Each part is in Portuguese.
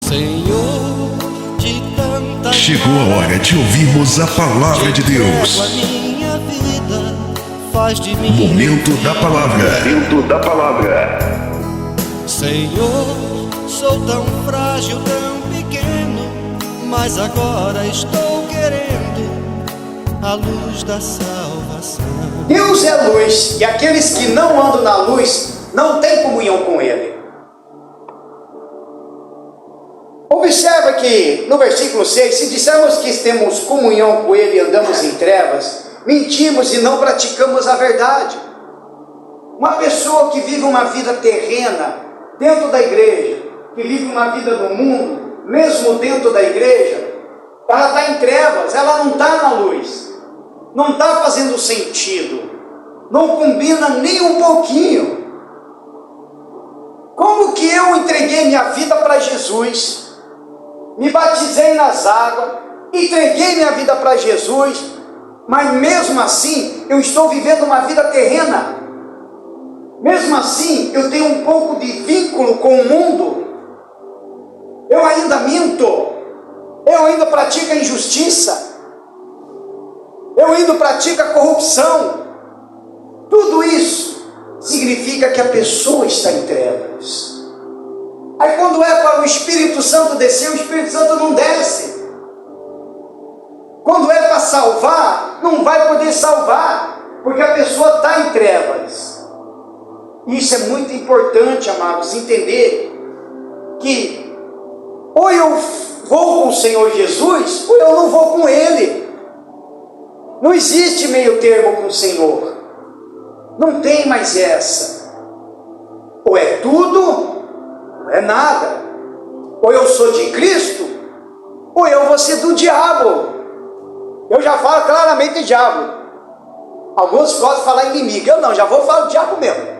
Senhor, de tanta Chegou a hora de ouvirmos a palavra de Deus. a minha vida faz de mim Momento da palavra. Momento da palavra. Senhor, sou tão frágil, tão pequeno, mas agora estou querendo a luz da salvação. Deus é luz, e aqueles que não andam na luz não têm comunhão com Ele. Observa que no versículo 6, se dissermos que temos comunhão com Ele e andamos em trevas, mentimos e não praticamos a verdade. Uma pessoa que vive uma vida terrena dentro da igreja, que vive uma vida no mundo, mesmo dentro da igreja, ela está em trevas, ela não está na luz, não está fazendo sentido, não combina nem um pouquinho. Como que eu entreguei minha vida para Jesus, me batizei nas águas, entreguei minha vida para Jesus, mas mesmo assim eu estou vivendo uma vida terrena? Mesmo assim eu tenho um pouco de vínculo com o mundo? Eu ainda minto? Eu ainda pratico a injustiça? Eu ainda pratico a corrupção? Tudo isso significa que a pessoa está em trevas. Aí quando é para o Espírito Santo descer, o Espírito Santo não desce. Quando é para salvar, não vai poder salvar, porque a pessoa está em trevas. Isso é muito importante, amados, entender que ou eu vou com o Senhor Jesus, ou eu não vou com Ele. Não existe meio termo com o Senhor. Não tem mais essa. Ou é tudo, ou é nada. Ou eu sou de Cristo, ou eu vou ser do diabo. Eu já falo claramente diabo. Alguns gostam de falar inimigo. Eu não, já vou falar do diabo mesmo.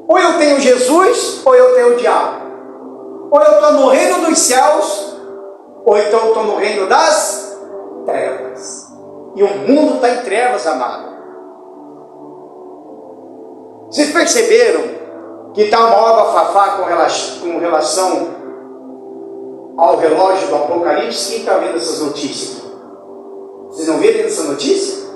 Ou eu tenho Jesus, ou eu tenho o diabo. Ou eu estou no reino dos céus, ou então eu estou no reino das trevas. E o mundo está em trevas, amado. Vocês perceberam que está uma hora bafafá com relação ao relógio do Apocalipse? Quem está vendo essas notícias? Vocês não viram essa notícia?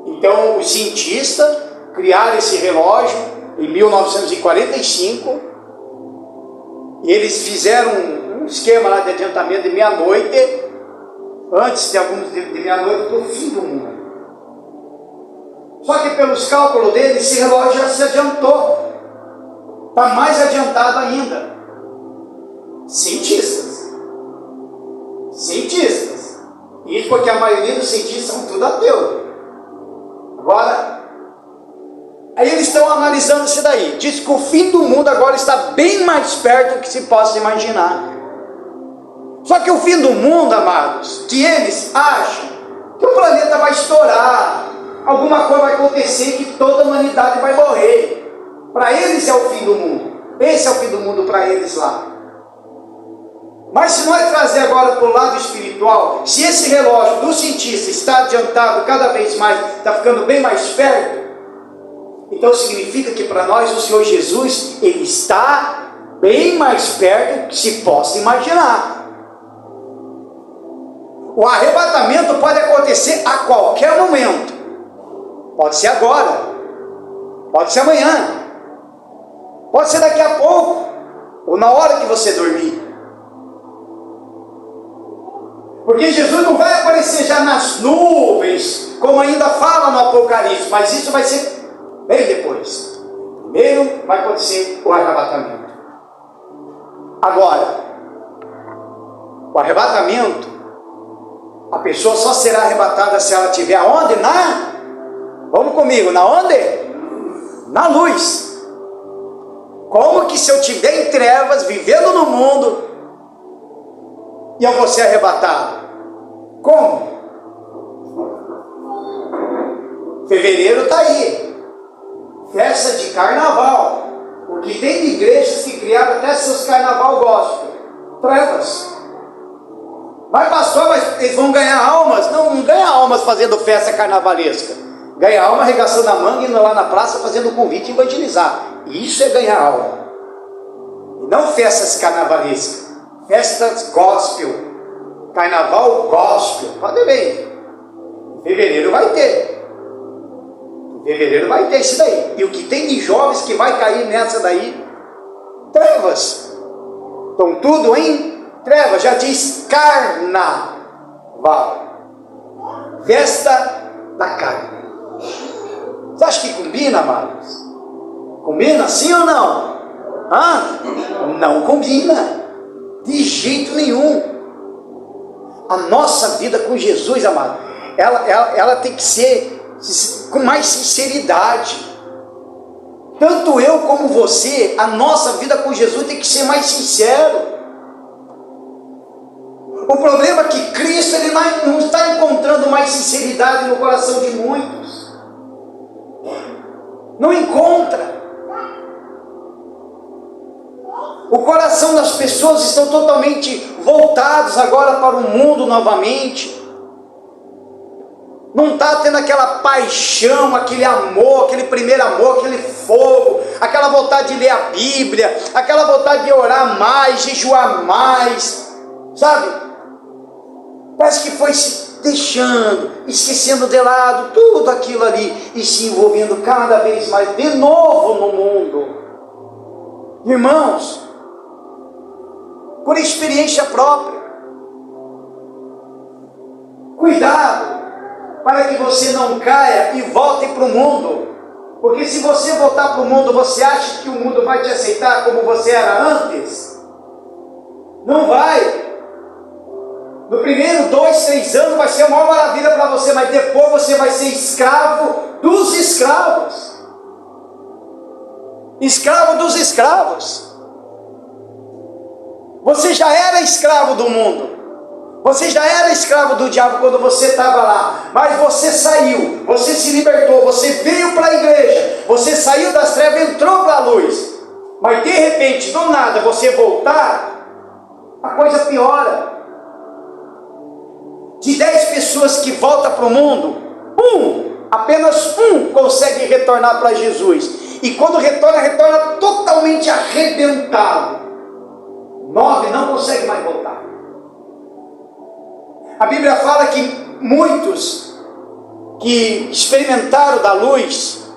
Então os cientistas criaram esse relógio em 1945 e eles fizeram um esquema lá de adiantamento de meia-noite, antes de alguns de meia-noite, do fim do mundo. Só que pelos cálculos dele, esse relógio já se adiantou. Está mais adiantado ainda. Cientistas. Isso porque a maioria dos cientistas são tudo ateu. Agora, aí eles estão analisando isso daí. Diz que o fim do mundo agora está bem mais perto do que se possa imaginar. Só que o fim do mundo, amados, que eles acham que o planeta vai estourar, alguma coisa vai acontecer, que toda a humanidade vai morrer. Para eles é o fim do mundo. Esse é o fim do mundo para eles lá. Mas se nós trazer agora para o lado espiritual, se esse relógio do cientista está adiantado cada vez mais, está ficando bem mais perto, então significa que para nós o Senhor Jesus, Ele está bem mais perto do que se possa imaginar. O arrebatamento pode acontecer a qualquer momento. Pode ser agora, pode ser amanhã, pode ser daqui a pouco, ou na hora que você dormir. Porque Jesus não vai aparecer já nas nuvens, como ainda fala no Apocalipse, mas isso vai ser bem depois. Primeiro vai acontecer o arrebatamento. Agora, o arrebatamento, a pessoa só será arrebatada se ela estiver aonde? Vamos comigo, na onde? Na luz. Como que se eu estiver em trevas, vivendo no mundo, e eu vou ser arrebatado? Como? Fevereiro está aí. Festa de carnaval. Porque tem igrejas que criaram até seus carnaval gospel. Trevas. Mas pastor, mas eles vão ganhar almas? Não ganha almas fazendo festa carnavalesca. Ganha alma arregaçando a manga e indo lá na praça fazendo convite e evangelizar. Isso é ganhar alma. não festas carnavalescas, festas gospel, carnaval gospel. Pode ver, em fevereiro vai ter. Em fevereiro vai ter isso daí. E o que tem de jovens que vai cair nessa daí? Trevas. Estão tudo em trevas. Já diz carnaval, festa da carne. Você acha que combina, amados? Combina sim ou não? Não combina de jeito nenhum. A nossa vida com Jesus, amado, ela tem que ser com mais sinceridade. Tanto eu como você, a nossa vida com Jesus tem que ser mais sincero. O problema é que Cristo ele não está encontrando mais sinceridade no coração de muitos. Não encontra. O coração das pessoas estão totalmente voltados agora para o mundo novamente. Não está tendo aquela paixão, aquele amor, aquele primeiro amor, aquele fogo, aquela vontade de ler a Bíblia, aquela vontade de orar mais, jejuar mais, sabe? Parece que foi se deixando, esquecendo de lado tudo aquilo ali e se envolvendo cada vez mais de novo no mundo. Irmãos, por experiência própria, cuidado para que você não caia e volte para o mundo, porque se você voltar para o mundo, você acha que o mundo vai te aceitar como você era antes? Não vai. No primeiro 2, 3 anos vai ser a maior maravilha para você, mas depois você vai ser escravo dos escravos. Escravo dos escravos. Você já era escravo do mundo. Você já era escravo do diabo quando você estava lá. Mas você saiu, você se libertou, você veio para a igreja, você saiu das trevas e entrou para a luz. Mas de repente, do nada, você voltar, a coisa piora. De 10 pessoas que voltam para o mundo, apenas um consegue retornar para Jesus. E quando retorna totalmente arrebentado. 9 não conseguem mais voltar. A Bíblia fala que muitos que experimentaram da luz,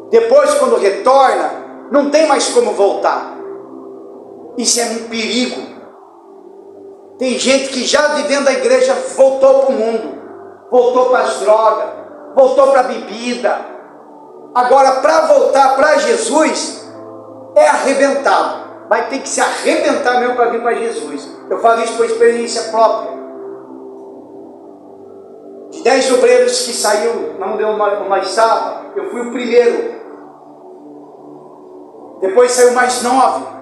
depois quando retorna, não tem mais como voltar. Isso é um perigo. Tem gente que já de dentro da igreja voltou para o mundo, voltou para as drogas, voltou para a bebida. Agora, para voltar para Jesus, é arrebentado. Vai ter que se arrebentar mesmo para vir para Jesus. Eu falo isso por experiência própria. De 10 obreiros que saiu, não deu uma estava, eu fui o primeiro. Depois saiu mais 9.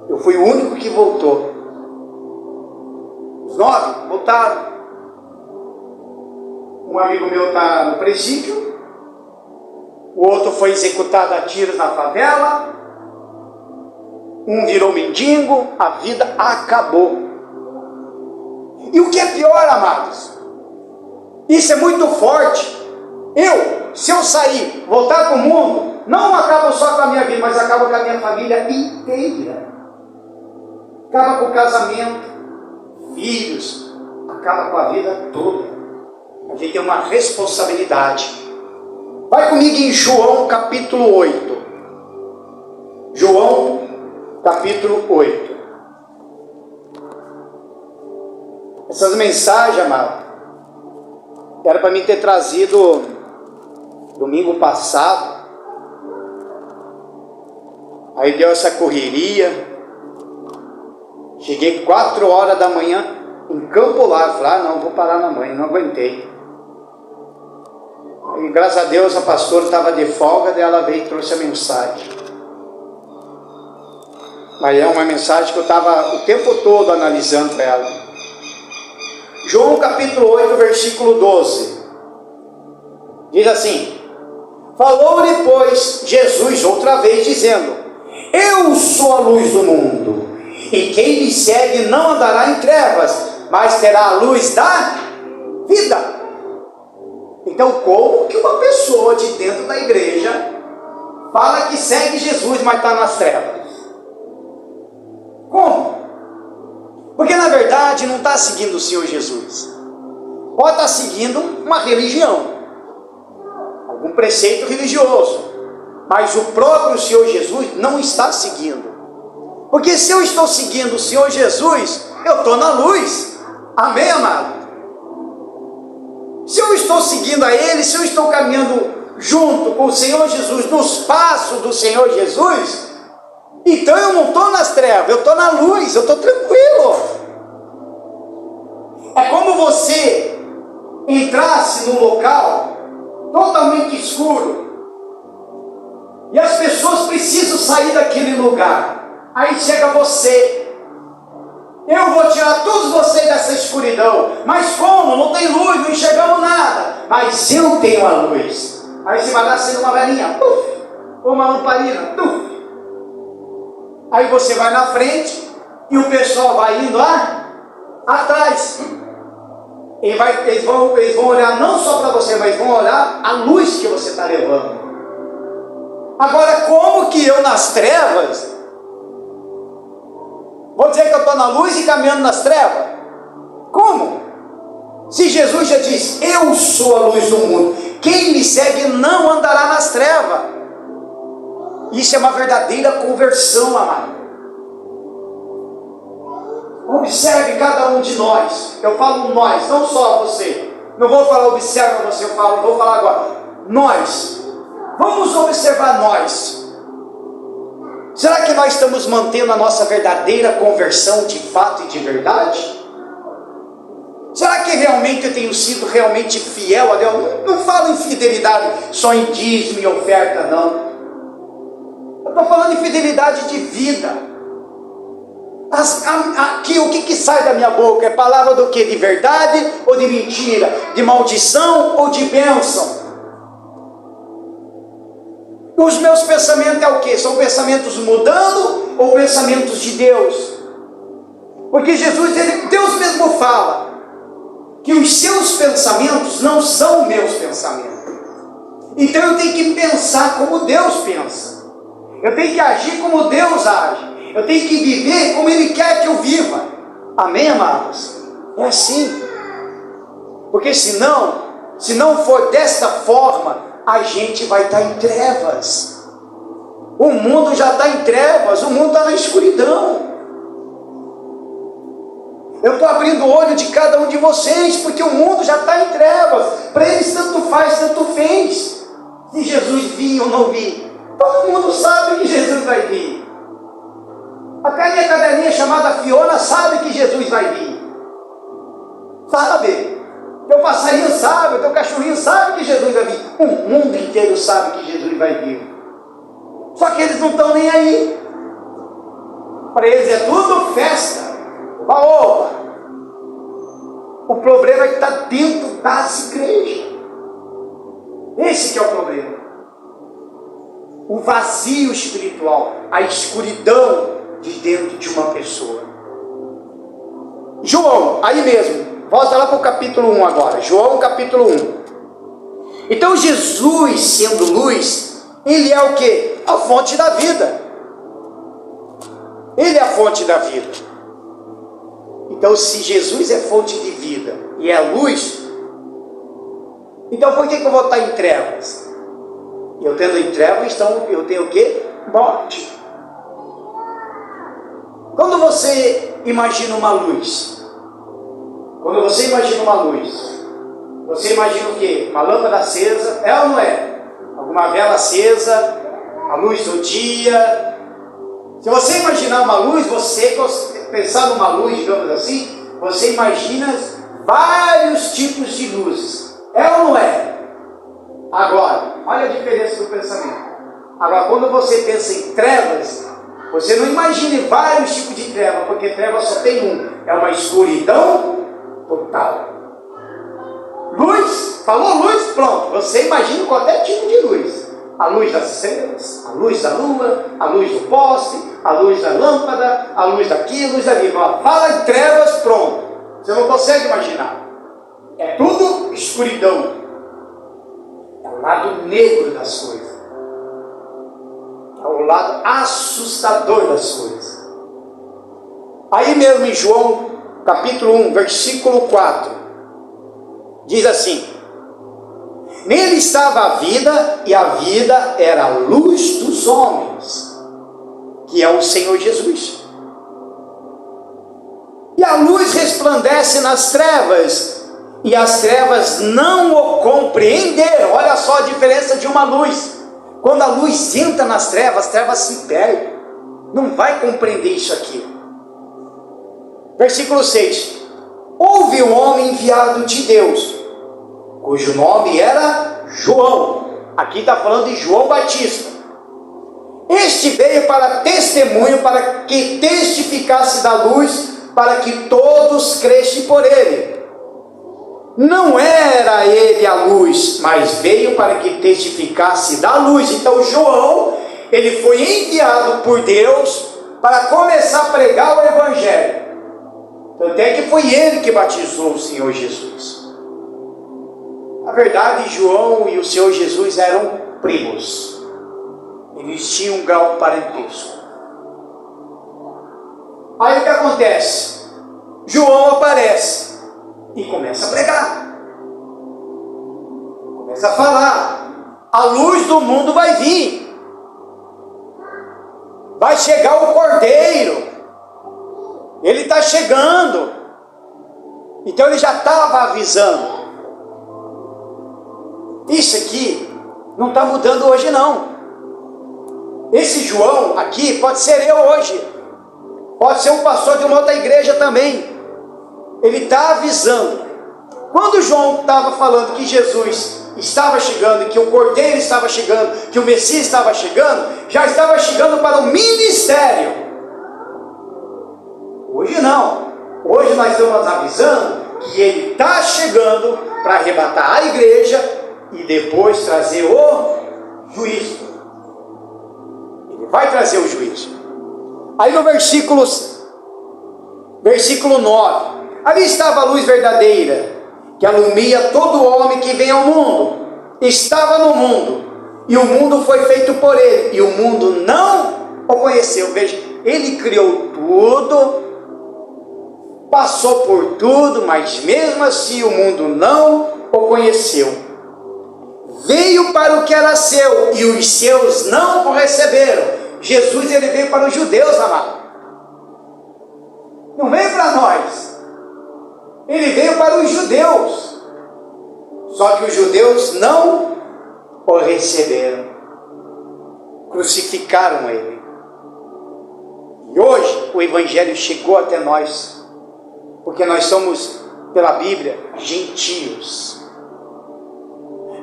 Eu fui o único que voltou. Os 9 voltaram. Um amigo meu está no presídio. O outro foi executado a tiros na favela. Um virou mendigo. A vida acabou. E o que é pior, amados? Isso é muito forte. Se eu sair, voltar para o mundo, não acaba só com a minha vida, mas acaba com a minha família inteira. Acaba com o casamento, filhos, acaba com a vida toda. A gente tem uma responsabilidade. Vai comigo em João capítulo 8. João capítulo 8. Essas mensagens, amado, era para mim ter trazido domingo passado. Aí deu essa correria. Cheguei 4 horas da manhã em Campo Largo. Falei, não, vou parar na mãe, não aguentei. E graças a Deus a pastora estava de folga, daí ela veio e trouxe a mensagem. Mas é uma mensagem que eu estava o tempo todo analisando ela. João capítulo 8, versículo 12. Diz assim: falou-lhe, pois, Jesus outra vez, dizendo: eu sou a luz do mundo, e quem me segue não andará em trevas, mas terá a luz da vida. Então, como que uma pessoa de dentro da igreja fala que segue Jesus, mas está nas trevas? Como? Porque na verdade não está seguindo o Senhor Jesus. Pode estar seguindo uma religião, algum preceito religioso, mas o próprio Senhor Jesus não está seguindo. Porque se eu estou seguindo o Senhor Jesus, eu estou na luz. Amém, amado? Se eu estou seguindo a Ele, se eu estou caminhando junto com o Senhor Jesus, nos passos do Senhor Jesus, então eu não estou nas trevas, eu estou na luz, eu estou tranquilo. É como você entrasse num local totalmente escuro e as pessoas precisam sair daquele lugar. Aí chega você, eu vou tirar todos vocês dessa escuridão, mas como? Não tem luz, não enxergamos nada, mas eu tenho a luz. Aí você vai dar sendo uma velhinha, ou uma lamparina, aí você vai na frente e o pessoal vai indo lá atrás. Eles vão olhar não só para você, mas vão olhar a luz que você está levando. Agora, como que eu nas trevas vou dizer que eu estou na luz e caminhando nas trevas? Como? Se Jesus já disse, eu sou a luz do mundo, quem me segue não andará nas trevas. Isso é uma verdadeira conversão, amado. Observe cada um de nós. Eu falo nós, não só você. Não vou falar observa você, vou falar agora. Nós. Vamos observar nós. Será que nós estamos mantendo a nossa verdadeira conversão de fato e de verdade? Será que realmente eu tenho sido realmente fiel a Deus? Não falo em fidelidade só em dízimo e oferta, não. Eu estou falando em fidelidade de vida. Aqui o que sai da minha boca? É palavra do que? De verdade ou de mentira? De maldição ou de bênção? Os meus pensamentos é o que? São pensamentos mudando ou pensamentos de Deus? Porque Deus mesmo fala que os seus pensamentos não são meus pensamentos. Então eu tenho que pensar como Deus pensa. Eu tenho que agir como Deus age. Eu tenho que viver como Ele quer que eu viva. Amém, amados? É assim. Porque se não for desta forma, a gente vai estar em trevas. O mundo já está em trevas, o mundo está na escuridão. Eu estou abrindo o olho de cada um de vocês, porque o mundo já está em trevas. Para eles tanto faz, tanto fez. Se Jesus vir ou não vir, todo mundo sabe que Jesus vai vir. Até a minha cadelinha chamada Fiona sabe que Jesus vai vir. Sabe? Teu passarinho sabe, teu cachorrinho sabe que Jesus vai vir. O mundo inteiro sabe que Jesus vai vir. Só que eles não estão nem aí. Para eles é tudo festa. Opa! O problema é que está dentro das igrejas. Esse que é o problema. O vazio espiritual, a escuridão de dentro de uma pessoa. João, aí mesmo, volta lá para o capítulo 1 agora. João capítulo 1. Então Jesus, sendo luz, Ele é o que? A fonte da vida. Ele é a fonte da vida. Então se Jesus é fonte de vida e é luz, então por que eu vou estar em trevas? Eu tendo em trevas, então eu tenho o que? Morte. Quando você imagina uma luz, você imagina o quê? Uma lâmpada acesa, é ou não é? Alguma vela acesa, a luz do dia. Se você imaginar uma luz, você pensar numa luz, digamos assim, você imagina vários tipos de luzes, é ou não é? Agora, olha a diferença do pensamento. Agora, quando você pensa em trevas, você não imagine vários tipos de trevas, porque treva só tem um, é uma escuridão total. Luz, falou luz, pronto, você imagina qualquer tipo de luz. A luz das estrelas, a luz da lua, a luz do poste, a luz da lâmpada, a luz daqui, a luz dali. Fala em trevas, pronto. Você não consegue imaginar. É tudo escuridão. É o lado negro das coisas. É o lado assustador das coisas. Aí mesmo em João, capítulo 1, versículo 4, diz assim: nele estava a vida, e a vida era a luz dos homens, que é o Senhor Jesus. E a luz resplandece nas trevas, e as trevas não o compreenderam. Olha só a diferença de uma luz. Quando a luz entra nas trevas, as trevas se perdem. Não vai compreender isso aqui. Versículo 6. Houve um homem enviado de Deus, cujo nome era João. Aqui está falando de João Batista. Este veio para testemunho, para que testificasse da luz, para que todos crescem por ele. Não era ele a luz, mas veio para que testificasse da luz. Então João, ele foi enviado por Deus para começar a pregar o Evangelho. Tanto é que foi ele que batizou o Senhor Jesus. Na verdade, João e o Senhor Jesus eram primos. Eles tinham um grau parentesco. Aí o que acontece? João aparece e começa a pregar. Começa a falar. A luz do mundo vai vir. Vai chegar o Cordeiro. Ele está chegando. Então ele já estava avisando. Isso aqui não está mudando hoje não. Esse João aqui pode ser eu hoje. Pode ser um pastor de uma outra igreja também. Ele está avisando. Quando João estava falando que Jesus estava chegando, que o Cordeiro estava chegando, que o Messias estava chegando, já estava chegando para o ministério. Hoje não. Hoje nós estamos avisando que ele está chegando para arrebatar a igreja e depois trazer o juízo. Ele vai trazer o juízo. Aí no versículo 9: ali estava a luz verdadeira, que alumia todo homem que vem ao mundo. Estava no mundo, e o mundo foi feito por ele, e o mundo não o conheceu. Veja, ele criou tudo, passou por tudo, mas mesmo assim o mundo não o conheceu. Veio para o que era seu, e os seus não o receberam. Jesus, ele veio para os judeus, amado. Não veio para nós. Ele veio para os judeus. Só que os judeus não o receberam. Crucificaram ele. E hoje o Evangelho chegou até nós. Porque nós somos, pela Bíblia, gentios.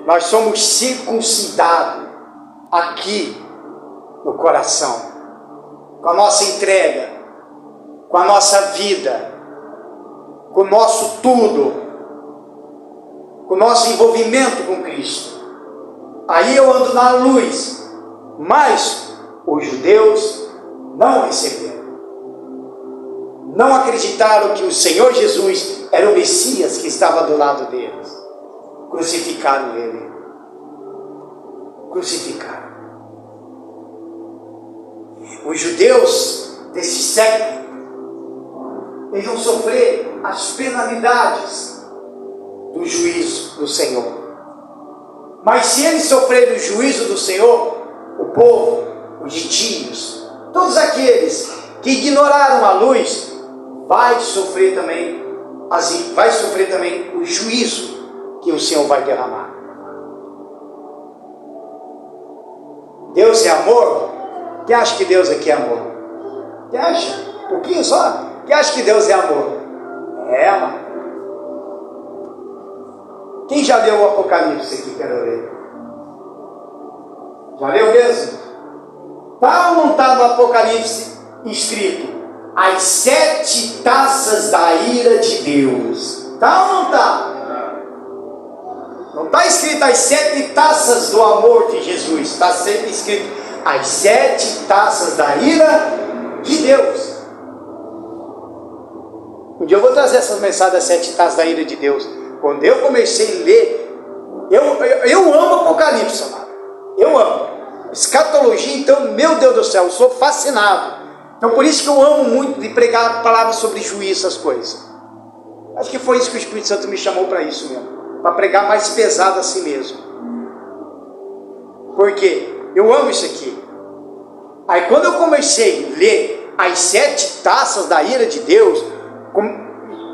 Nós somos circuncidados aqui no coração, com a nossa entrega, com a nossa vida, com o nosso tudo, com o nosso envolvimento com Cristo. Aí eu ando na luz, mas os judeus não receberam. Não acreditaram que o Senhor Jesus era o Messias que estava do lado deles. Crucificaram ele. Crucificaram. Os judeus desse século, eles vão sofrer as penalidades do juízo do Senhor. Mas se eles sofrerem o juízo do Senhor, o povo, os gentios, todos aqueles que ignoraram a luz, vai sofrer também o juízo que o Senhor vai derramar. Deus é amor? Quem acha que Deus aqui é amor? Quem acha? Um pouquinho só? Quem acha que Deus é amor? É, mano. Quem já leu o Apocalipse aqui? Quero ler. Já leu mesmo? Tá ou não está no Apocalipse escrito as 7 taças da ira de Deus? Tá ou não está? Não está escrito as 7 taças do amor de Jesus. Está sempre escrito as 7 taças da ira de Deus. Um dia eu vou trazer essas mensagens das 7 taças da ira de Deus. Quando eu comecei a ler, eu amo Apocalipse, amado. Eu amo. Escatologia, então, meu Deus do céu, eu sou fascinado. Então por isso que eu amo muito de pregar palavras sobre juízo, essas coisas. Acho que foi isso que o Espírito Santo me chamou para isso mesmo, para pregar mais pesado assim mesmo. Porque eu amo isso aqui. Aí quando eu comecei a ler as 7 taças da ira de Deus,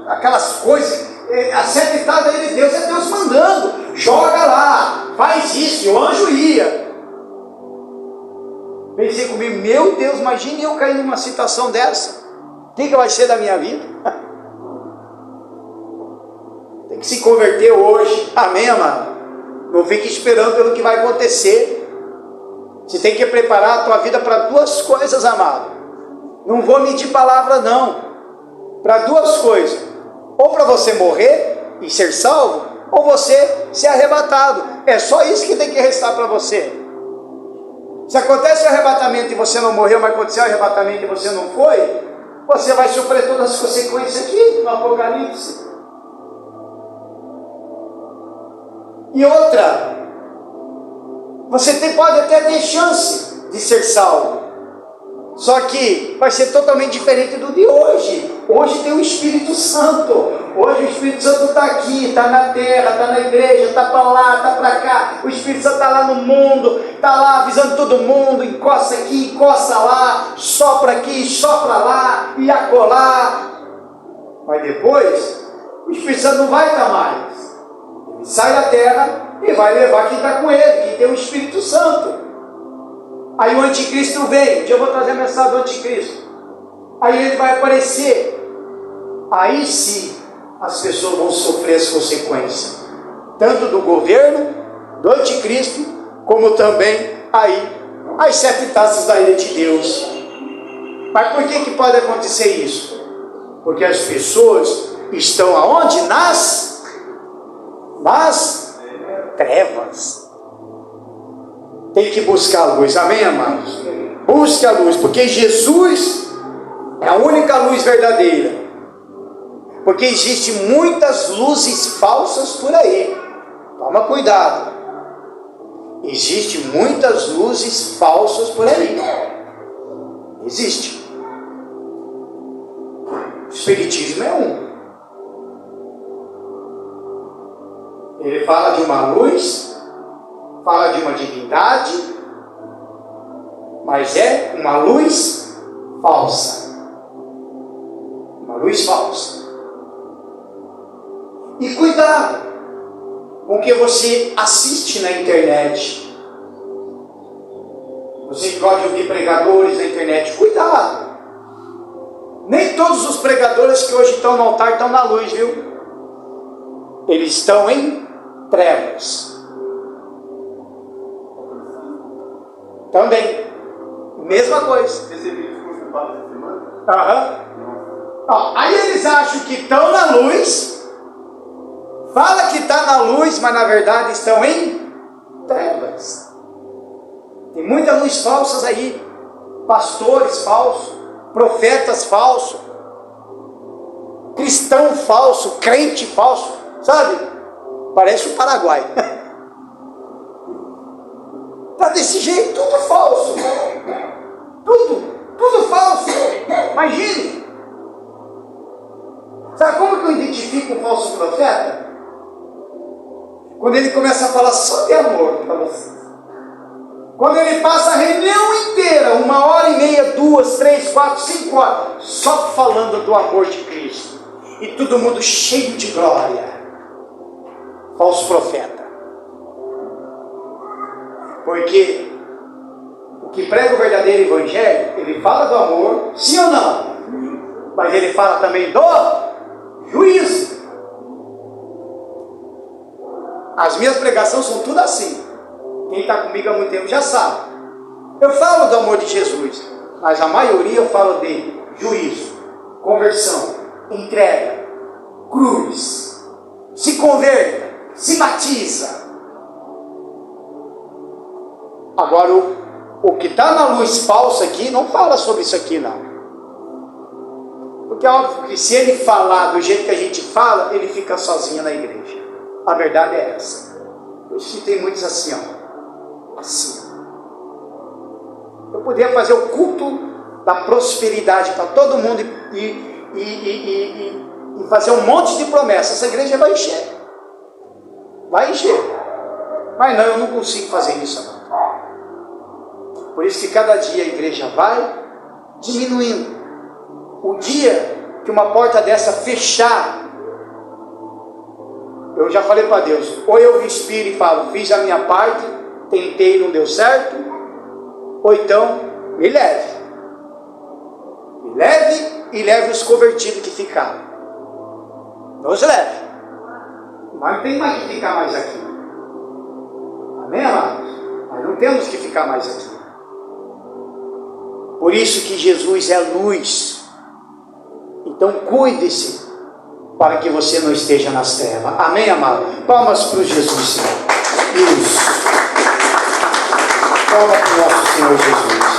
aquelas coisas, as 7 taças da ira de Deus é Deus mandando, joga lá, faz isso, e o anjo ia. Pensei comigo, meu Deus, imagine eu cair numa situação dessa, o que vai ser da minha vida? Tem que se converter hoje, amém, amado? Não fique esperando pelo que vai acontecer. Você tem que preparar a tua vida para 2 coisas, amado. Não vou medir palavra não, para 2 coisas, ou para você morrer e ser salvo, ou você ser arrebatado. É só isso que tem que restar para você. Se acontece o arrebatamento e você não morreu, mas aconteceu o arrebatamento e você não foi, você vai sofrer todas as consequências aqui no Apocalipse. E outra, você pode até ter chance de ser salvo, só que vai ser totalmente diferente do de hoje. Hoje tem o Espírito Santo. Hoje o Espírito Santo está aqui, está na terra, está na igreja, está para lá, está para cá. O Espírito Santo está lá no mundo, está lá avisando todo mundo, encosta aqui, encosta lá, sopra aqui, sopra lá, e acolá. Mas depois, o Espírito Santo não vai estar mais. Ele sai da terra e vai levar quem está com ele, quem tem o Espírito Santo. Aí o anticristo vem. Um dia eu vou trazer a mensagem do anticristo. Aí ele vai aparecer. Aí sim as pessoas vão sofrer as consequências, tanto do governo, do anticristo, como também aí as 7 taças da ira de Deus. Mas por que pode acontecer isso? Porque as pessoas estão aonde? Nas trevas. Tem que buscar a luz, amém, amados? Busque a luz, porque Jesus é a única luz verdadeira. Porque existem muitas luzes falsas por aí. Toma cuidado. Existem muitas luzes falsas por aí. Existe. O Espiritismo é um. Ele fala de uma luz, fala de uma divindade, mas é uma luz falsa. Uma luz falsa. E cuidado com o que você assiste na internet. Você que gosta de ouvir pregadores na internet, cuidado. Nem todos os pregadores que hoje estão no altar estão na luz, viu? Eles estão em trevas. Também. Mesma coisa. Aí eles acham que estão na luz, fala que está na luz, mas na verdade estão em trevas. Tem muita luz falsas aí. Pastores falsos, profetas falsos, cristão falso, crente falso, sabe? Parece o Paraguai. Está desse jeito, tudo falso. Tudo falso. Imagine. Sabe como que eu identifico um falso profeta? Quando ele começa a falar só de amor para vocês. Quando ele passa a reunião inteira, 1h30, 2, 3, 4, 5 horas, só falando do amor de Cristo. E todo mundo cheio de glória. Falso profeta. Porque o que prega o verdadeiro evangelho, ele fala do amor, sim ou não? Mas ele fala também do juízo. As minhas pregações são tudo assim. Quem está comigo há muito tempo já sabe. Eu falo do amor de Jesus, mas a maioria eu falo de juízo, conversão, entrega, cruz, se converta, se batiza. Agora o que está na luz falsa aqui não fala sobre isso aqui não. Porque é óbvio que se ele falar do jeito que a gente fala, ele fica sozinho na igreja. A verdade é essa. Por isso que tem muitos assim, ó. Assim. Eu poderia fazer o culto dar prosperidade para todo mundo e fazer um monte de promessas. Essa igreja vai encher. Vai encher. Mas não, eu não consigo fazer isso, não. Por isso que cada dia a igreja vai diminuindo. O dia que uma porta dessa fechar, eu já falei para Deus, ou eu me inspiro e falo, fiz a minha parte, tentei, não deu certo, ou então me leve. Me leve e leve os convertidos que ficaram. Nos leve. Mas não tem mais que ficar mais aqui. Amém, amados? Nós não temos que ficar mais aqui. Por isso que Jesus é luz. Então cuide-se para que você não esteja nas trevas. Amém, amado? Palmas para o Jesus, Senhor. Isso. Palmas para o nosso Senhor Jesus.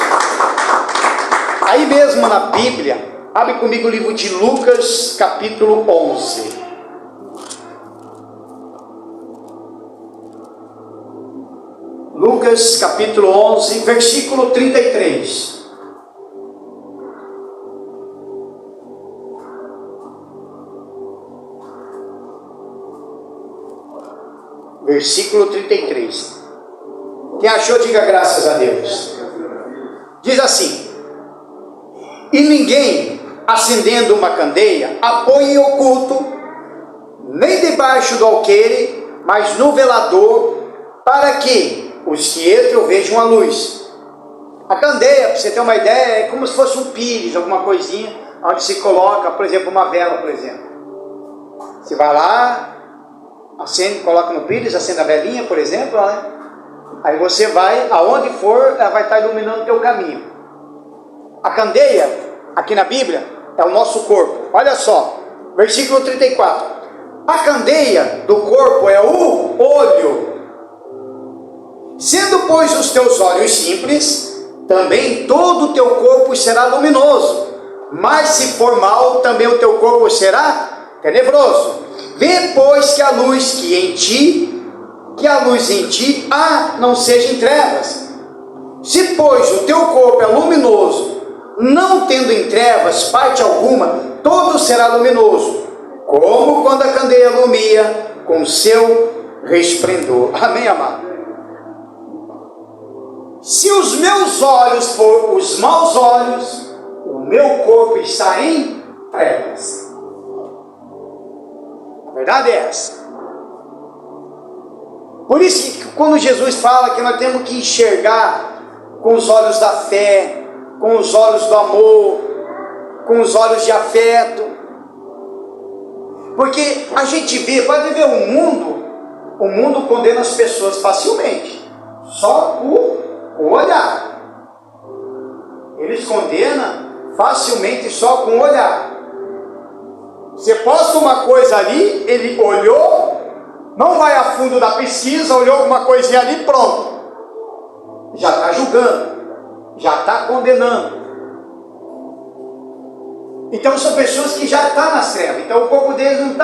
Aí mesmo na Bíblia, abre comigo o livro de Lucas, capítulo 11. Lucas, capítulo 11, versículo 33. Versículo 33. Quem achou, diga graças a Deus. Diz assim: e ninguém, acendendo uma candeia, a põe em oculto, nem debaixo do alqueire, mas no velador, para que os que entram vejam a luz. A candeia, para você ter uma ideia, é como se fosse um pires, alguma coisinha, onde se coloca, por exemplo, uma vela, por exemplo. Você vai lá, acende, coloca no pires, acende a velinha, por exemplo, né? Aí você vai, aonde for, ela vai estar iluminando o teu caminho. A candeia, aqui na Bíblia, é o nosso corpo. Olha só, versículo 34. A candeia do corpo é o olho. Sendo, pois, os teus olhos simples, também todo o teu corpo será luminoso. Mas se for mal, também o teu corpo será tenebroso. Vê, pois, que a luz em ti, não seja em trevas. Se, pois, o teu corpo é luminoso, não tendo em trevas parte alguma, todo será luminoso, como quando a candeia alumia com seu resplendor. Amém, amado? Se os meus olhos forem os maus olhos, o meu corpo está em trevas. A verdade é essa. Por isso que quando Jesus fala que nós temos que enxergar com os olhos da fé, com os olhos do amor, com os olhos de afeto, porque a gente vê, pode ver o mundo condena as pessoas facilmente, só com o olhar. Eles condenam facilmente só com o olhar. Você posta uma coisa ali, ele olhou, não vai a fundo da pesquisa, olhou alguma coisinha ali, pronto. Já está julgando, já está condenando. Então são pessoas que já estão nas trevas. Então o corpo deles não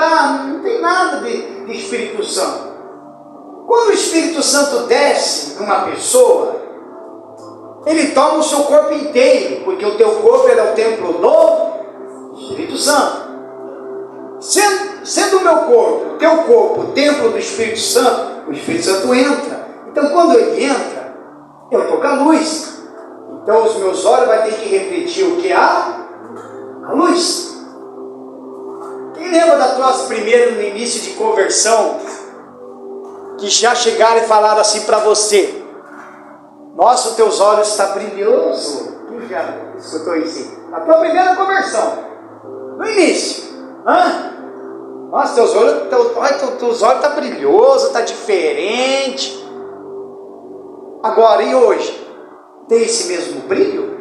tem nada de Espírito Santo. Quando o Espírito Santo desce numa pessoa, ele toma o seu corpo inteiro, porque o teu corpo é o templo do Espírito Santo. Sendo o meu corpo, o teu corpo, o templo do Espírito Santo, o Espírito Santo entra. Então quando ele entra, eu estou com a luz. Então os meus olhos vão ter que refletir o que há? A luz. Quem lembra da tua primeira no início de conversão, que já chegaram e falaram assim para você: nossa, os teus olhos estão brilhosos. Quem já escutou isso? A tua primeira conversão, no início. Nossa, teus olhos estão brilhosos, está diferente. Agora, e hoje? Tem esse mesmo brilho?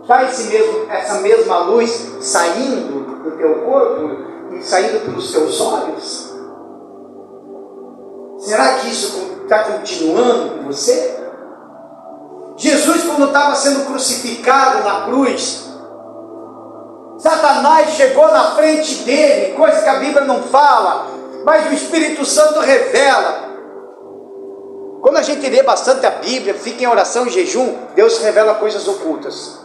Está essa mesma luz saindo do teu corpo e saindo pelos teus olhos? Será que isso está continuando com você? Jesus, quando estava sendo crucificado na cruz, Satanás chegou na frente dele, coisa que a Bíblia não fala, mas o Espírito Santo revela. Quando a gente lê bastante a Bíblia, fica em oração e jejum, Deus revela coisas ocultas.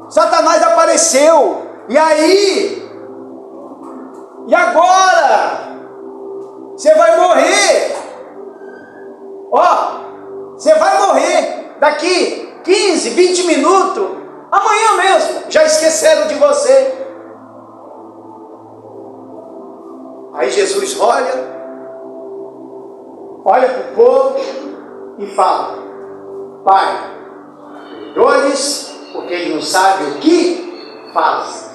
Satanás apareceu, e aí? E agora? Você vai morrer. Ó, você vai morrer daqui 15, 20 minutos, amanhã mesmo, já esqueceram de você. Aí Jesus olha para o povo e fala: Pai, perdoa-lhes, porque ele não sabe o que faz.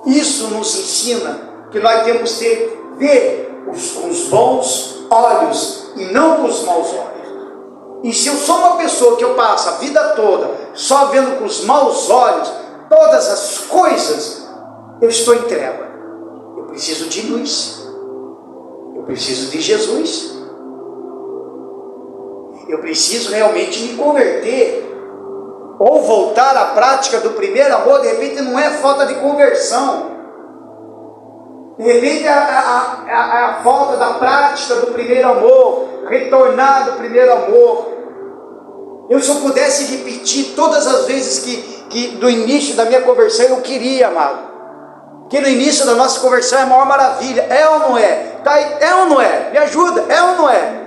Isso nos ensina que nós temos que ver com os bons olhos e não com os maus olhos. E se eu sou uma pessoa que eu passo a vida toda só vendo com os maus olhos todas as coisas, eu estou em treva. Eu preciso de luz. Eu preciso de Jesus. Eu preciso realmente me converter, ou voltar à prática do primeiro amor. De repente não é falta de conversão, de repente é a falta da prática do primeiro amor, retornar do primeiro amor. Eu, se eu pudesse repetir todas as vezes que do início da minha conversão eu queria, amado, que no início da nossa conversão é a maior maravilha. É ou não é? Tá aí, é ou não é? Me ajuda, é ou não é?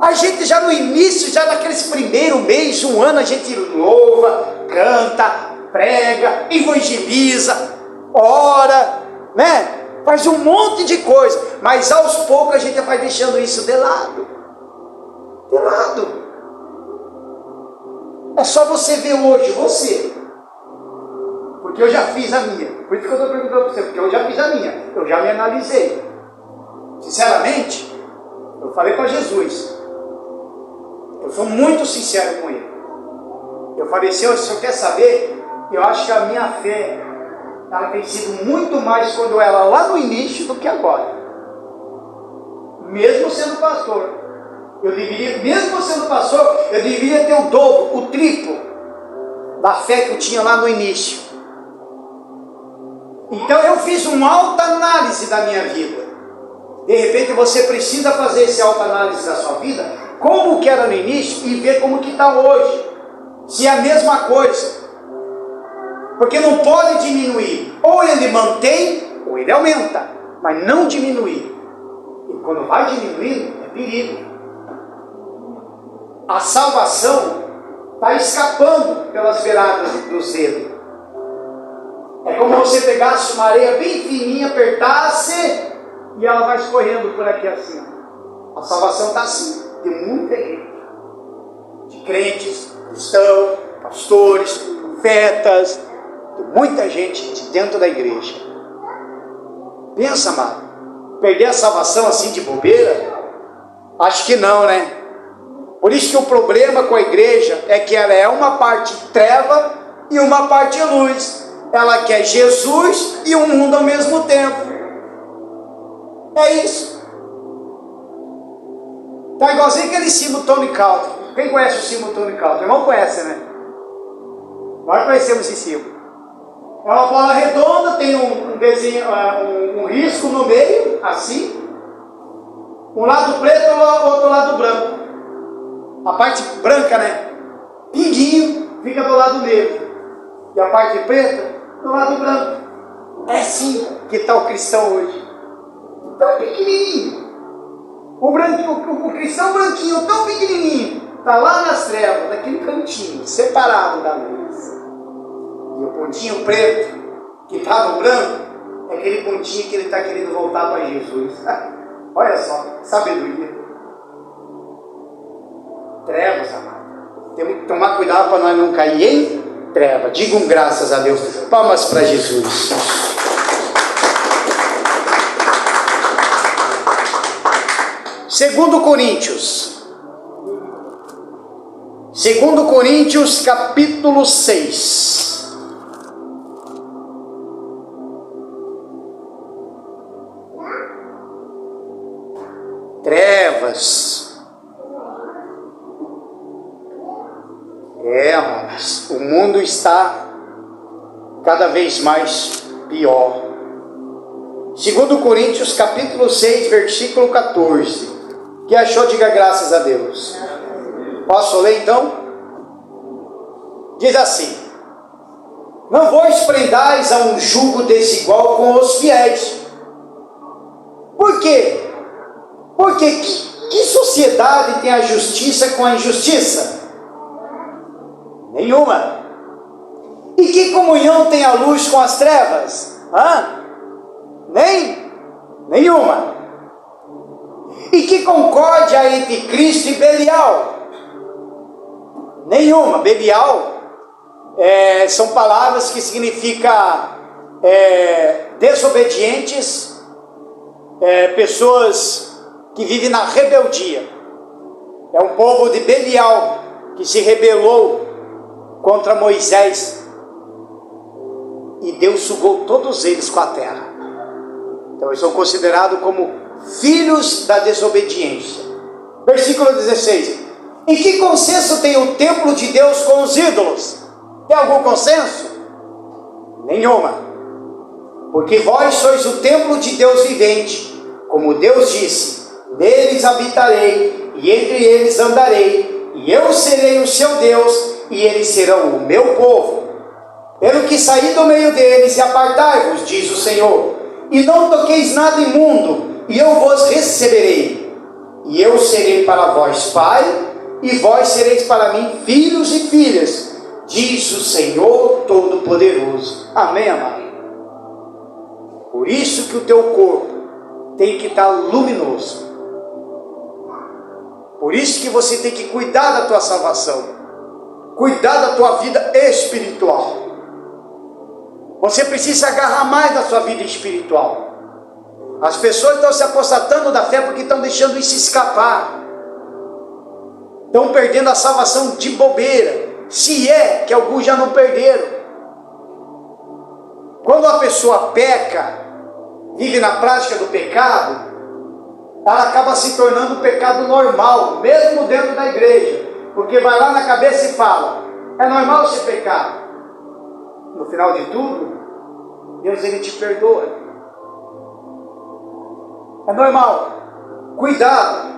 A gente já no início, já naqueles primeiros meses, um ano, a gente louva, canta, prega, evangeliza, ora, né? Faz um monte de coisa, mas aos poucos a gente vai deixando isso de lado. De lado. É só você ver hoje, você. Porque eu já fiz a minha. Por isso que eu estou perguntando para você, porque eu já fiz a minha. Eu já me analisei. Sinceramente, eu falei para Jesus. Eu sou muito sincero com ele. Eu falei: se eu quer saber, eu acho que a minha fé, ela tem sido muito mais quando eu era lá no início do que agora. Mesmo sendo pastor, eu deveria ter o dobro, o triplo da fé que eu tinha lá no início. Então eu fiz uma autoanálise da minha vida. De repente você precisa fazer essa autoanálise da sua vida, como que era no início, e ver como que está hoje, se é a mesma coisa. Porque não pode diminuir, ou ele mantém, ou ele aumenta, mas não diminuir. E quando vai diminuindo, é perigo. A salvação está escapando pelas beiradas do dedos. É como você pegasse uma areia bem fininha, apertasse, e ela vai escorrendo por aqui assim. A salvação está assim. Tem muita gente, de crentes, cristãos, pastores, profetas, tem muita gente de dentro da igreja. Pensa, amado, perder a salvação assim de bobeira? Acho que não, né? Por isso que o problema com a igreja é que ela é uma parte treva e uma parte luz. Ela quer Jesus e o mundo ao mesmo tempo. É isso. Tá igualzinho aquele símbolo Tony Calder. Quem conhece o símbolo Tony Calder? O irmão conhece, né? Nós conhecemos esse símbolo. É uma bola redonda, tem um desenho, um risco no meio, assim. Um lado preto e outro lado branco. A parte branca, né? Pinguinho, fica do lado negro. E a parte preta, do lado branco. É assim que está o cristão hoje. Tão pequenininho. O cristão branquinho, tão pequenininho, está lá nas trevas, naquele cantinho, separado da luz. E o pontinho preto, que está no branco, é aquele pontinho que ele está querendo voltar para Jesus. Olha só, sabedoria. Trevas, amado. Temos que tomar cuidado para nós não cair em treva. Digam graças a Deus. Palmas para Jesus. Segundo Coríntios, capítulo 6. Trevas. Amados, o mundo está cada vez mais pior. Segundo Coríntios, capítulo 6, versículo 14. Que achou, diga graças a Deus. Posso ler então? Diz assim: não vos prendais a um jugo desigual com os fiéis. Por quê? Porque que sociedade tem a justiça com a injustiça? Nenhuma. E que comunhão tem a luz com as trevas? Nenhuma. E que concórdia entre Cristo e Belial? Nenhuma. Belial são palavras que significam desobedientes, pessoas que vivem na rebeldia. É um povo de Belial que se rebelou contra Moisés, e Deus sugou todos eles com a terra. Então eles são considerados como filhos da desobediência. Versículo 16: em que consenso tem o templo de Deus com os ídolos? Tem algum consenso? Nenhuma. Porque vós sois o templo de Deus vivente, como Deus disse: neles habitarei, e entre eles andarei, e eu serei o seu Deus, e eles serão o meu povo. Pelo que saí do meio deles, e apartai-vos, diz o Senhor, e não toqueis nada imundo, e eu vos receberei, e eu serei para vós pai, e vós sereis para mim filhos e filhas, diz o Senhor Todo-Poderoso. Amém, amado? Por isso que o teu corpo tem que estar luminoso. Por isso que você tem que cuidar da tua salvação, cuidar da tua vida espiritual. Você precisa agarrar mais da sua vida espiritual. As pessoas estão se apostatando da fé porque estão deixando isso escapar. Estão perdendo a salvação de bobeira, se é que alguns já não perderam. Quando a pessoa peca, vive na prática do pecado, ela acaba se tornando um pecado normal, mesmo dentro da igreja, porque vai lá na cabeça e fala: é normal você pecar. No final de tudo, Deus ele te perdoa. É normal. Cuidado.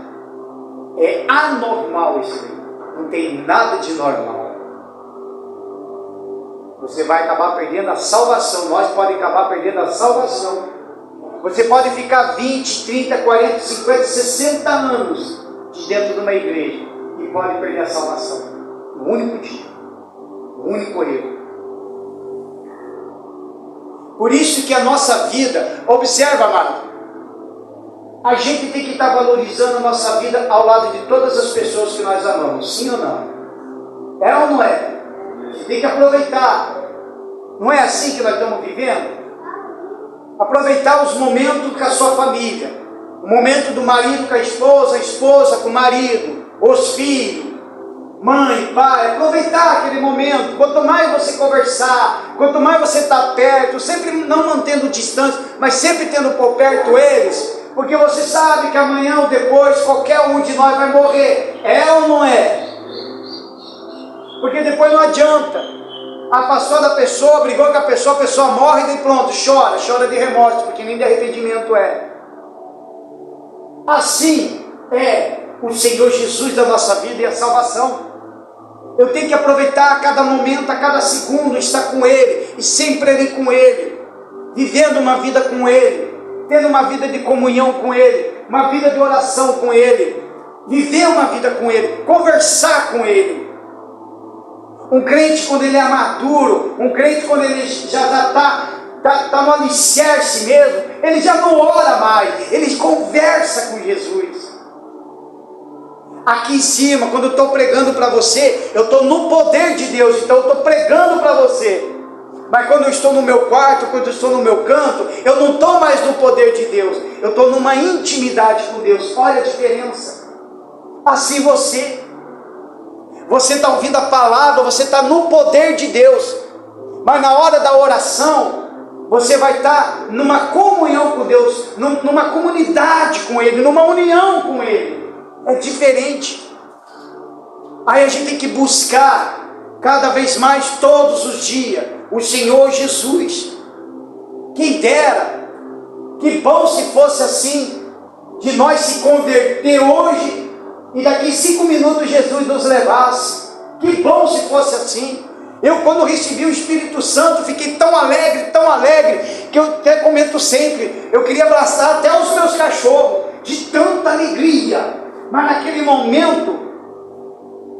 É anormal isso aí. Não tem nada de normal. Você vai acabar perdendo a salvação. Nós podemos acabar perdendo a salvação. Você pode ficar 20, 30, 40, 50, 60 anos de dentro de uma igreja e pode perder a salvação. No único dia. No único erro. Por isso que a nossa vida, observa, amado, a gente tem que estar valorizando a nossa vida ao lado de todas as pessoas que nós amamos, sim ou não? É ou não é? A gente tem que aproveitar. Não é assim que nós estamos vivendo? Aproveitar os momentos com a sua família, o momento do marido com a esposa com o marido, os filhos, mãe, pai. Aproveitar aquele momento. Quanto mais você conversar, quanto mais você está perto, sempre não mantendo distância, mas sempre tendo por perto eles, porque você sabe que amanhã ou depois qualquer um de nós vai morrer. É ou não é? Porque depois não adianta. Afastou da pessoa, brigou com a pessoa morre e pronto, chora de remorso, porque nem de arrependimento é. Assim é o Senhor Jesus da nossa vida e a salvação. Eu tenho que aproveitar a cada momento, a cada segundo, estar com Ele, e sempre ali com Ele, vivendo uma vida com Ele, tendo uma vida de comunhão com Ele, uma vida de oração com Ele, viver uma vida com Ele, conversar com Ele. Um crente, quando ele é maduro, um crente, quando ele já está no alicerce mesmo, ele já não ora mais, ele conversa com Jesus. Aqui em cima, quando eu estou pregando para você, eu estou no poder de Deus, então eu estou pregando para você. Mas quando eu estou no meu quarto, quando eu estou no meu canto, eu não estou mais no poder de Deus, eu estou numa intimidade com Deus. Olha a diferença. Assim você está ouvindo a palavra, você está no poder de Deus, mas na hora da oração, você vai estar numa comunhão com Deus, numa comunidade com Ele, numa união com Ele. É diferente. Aí a gente tem que buscar cada vez mais, todos os dias, o Senhor Jesus. Quem dera, que bom se fosse assim. de nós se converter hoje e daqui 5 minutos Jesus nos levasse. Que bom se fosse assim. Eu, quando recebi o Espírito Santo, fiquei tão alegre, que eu até comento sempre, eu queria abraçar até os meus cachorros, de tanta alegria. Mas naquele momento,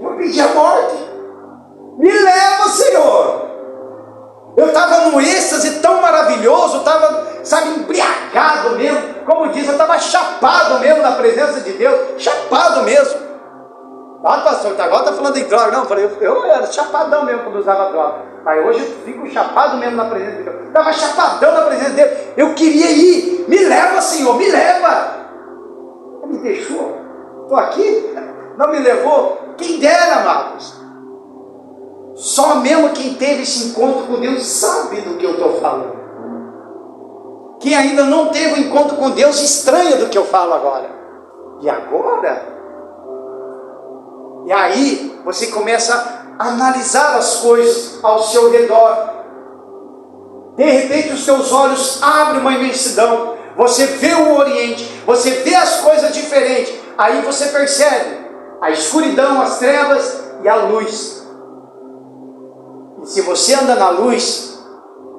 eu pedi a morte. Me leva, Senhor. Eu estava num êxtase tão maravilhoso, estava, embriagado mesmo. Como diz, eu estava chapado mesmo na presença de Deus. Chapado mesmo. Ah, pastor, agora está falando em droga. Não, eu falei, eu era chapadão mesmo quando usava droga. Aí hoje eu fico chapado mesmo na presença de Deus. Estava chapadão na presença de Deus. Eu queria ir. Me leva, Senhor, me leva. Me deixou. Estou aqui. Não me levou. Quem dera, amados. Só mesmo quem teve esse encontro com Deus sabe do que eu estou falando. Quem ainda não teve um encontro com Deus estranha do que eu falo agora. E agora? E aí você começa a analisar as coisas ao seu redor. De repente os seus olhos abrem uma imensidão. Você vê o Oriente, você vê as coisas diferentes. Aí você percebe a escuridão, as trevas e a luz. E se você anda na luz,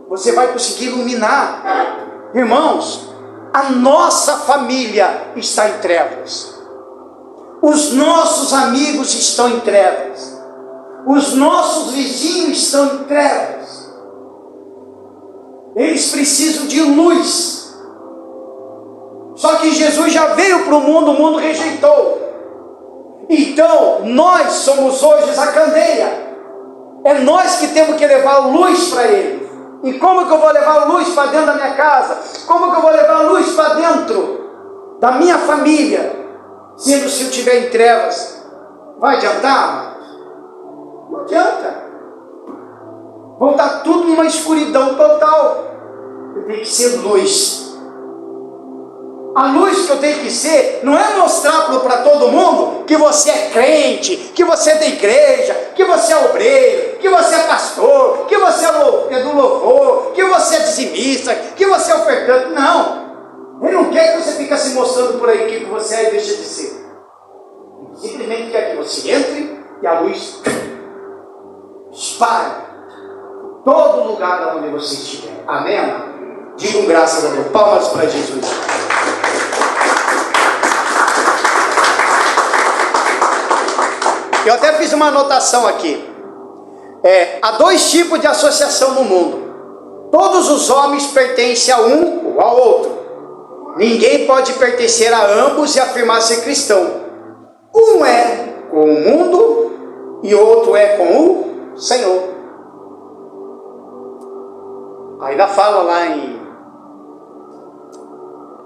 você vai conseguir iluminar. Irmãos, a nossa família está em trevas. Os nossos amigos estão em trevas. Os nossos vizinhos estão em trevas. Eles precisam de luz. Só que Jesus já veio para o mundo rejeitou. Então, nós somos hoje a candeia. É nós que temos que levar luz para eles. E como que eu vou levar luz para dentro da minha casa? Como que eu vou levar luz para dentro da minha família? Sendo se eu estiver em trevas, vai adiantar? Não adianta. Vão estar tudo numa escuridão total. Eu tenho que ser luz. A luz que eu tenho que ser, não é mostrar para todo mundo que você é crente, que você é da igreja, que você é obreiro, que você é pastor, que você é do louvor, que você é dizimista, que você é ofertante. Não. Ele não quer que você fique se mostrando por aí que você é e deixa de ser. Ele simplesmente quer que você entre e a luz espalhe todo lugar onde você estiver. Amém? Digam graças a Deus. Palmas para Jesus. Eu até fiz uma anotação aqui. Há 2 tipos de associação no mundo. Todos os homens pertencem a um ou ao outro. Ninguém pode pertencer a ambos e afirmar ser cristão. Um é com o mundo e outro é com o Senhor. Ainda fala lá em...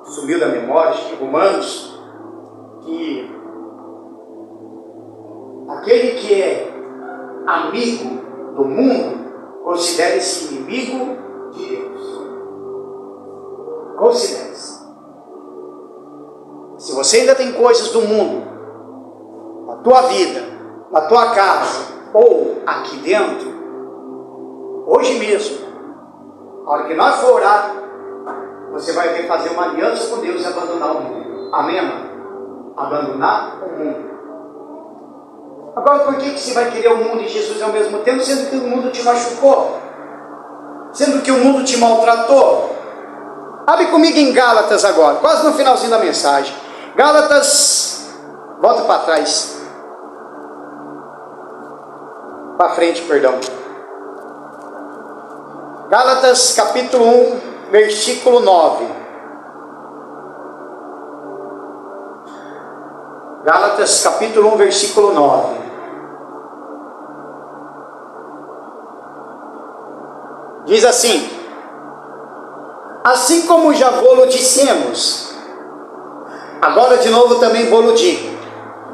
sumiu da memória, acho que Romanos, que aquele que é amigo do mundo considere-se inimigo de Deus. Considere-se. Se você ainda tem coisas do mundo na tua vida, na tua casa ou aqui dentro, hoje mesmo, a hora que nós for orar, você vai ter que fazer uma aliança com Deus e abandonar o mundo. Amém, amado? Abandonar o mundo. Agora, por que você vai querer o mundo e Jesus ao mesmo tempo, sendo que o mundo te machucou? Sendo que o mundo te maltratou? Abre comigo em Gálatas agora, quase no finalzinho da mensagem. Gálatas, volta para trás. Para frente, perdão. Gálatas capítulo 1, versículo 9. Gálatas capítulo 1, versículo 9. Diz assim: assim como já vou-lo dissemos, agora de novo também vou-lo digo: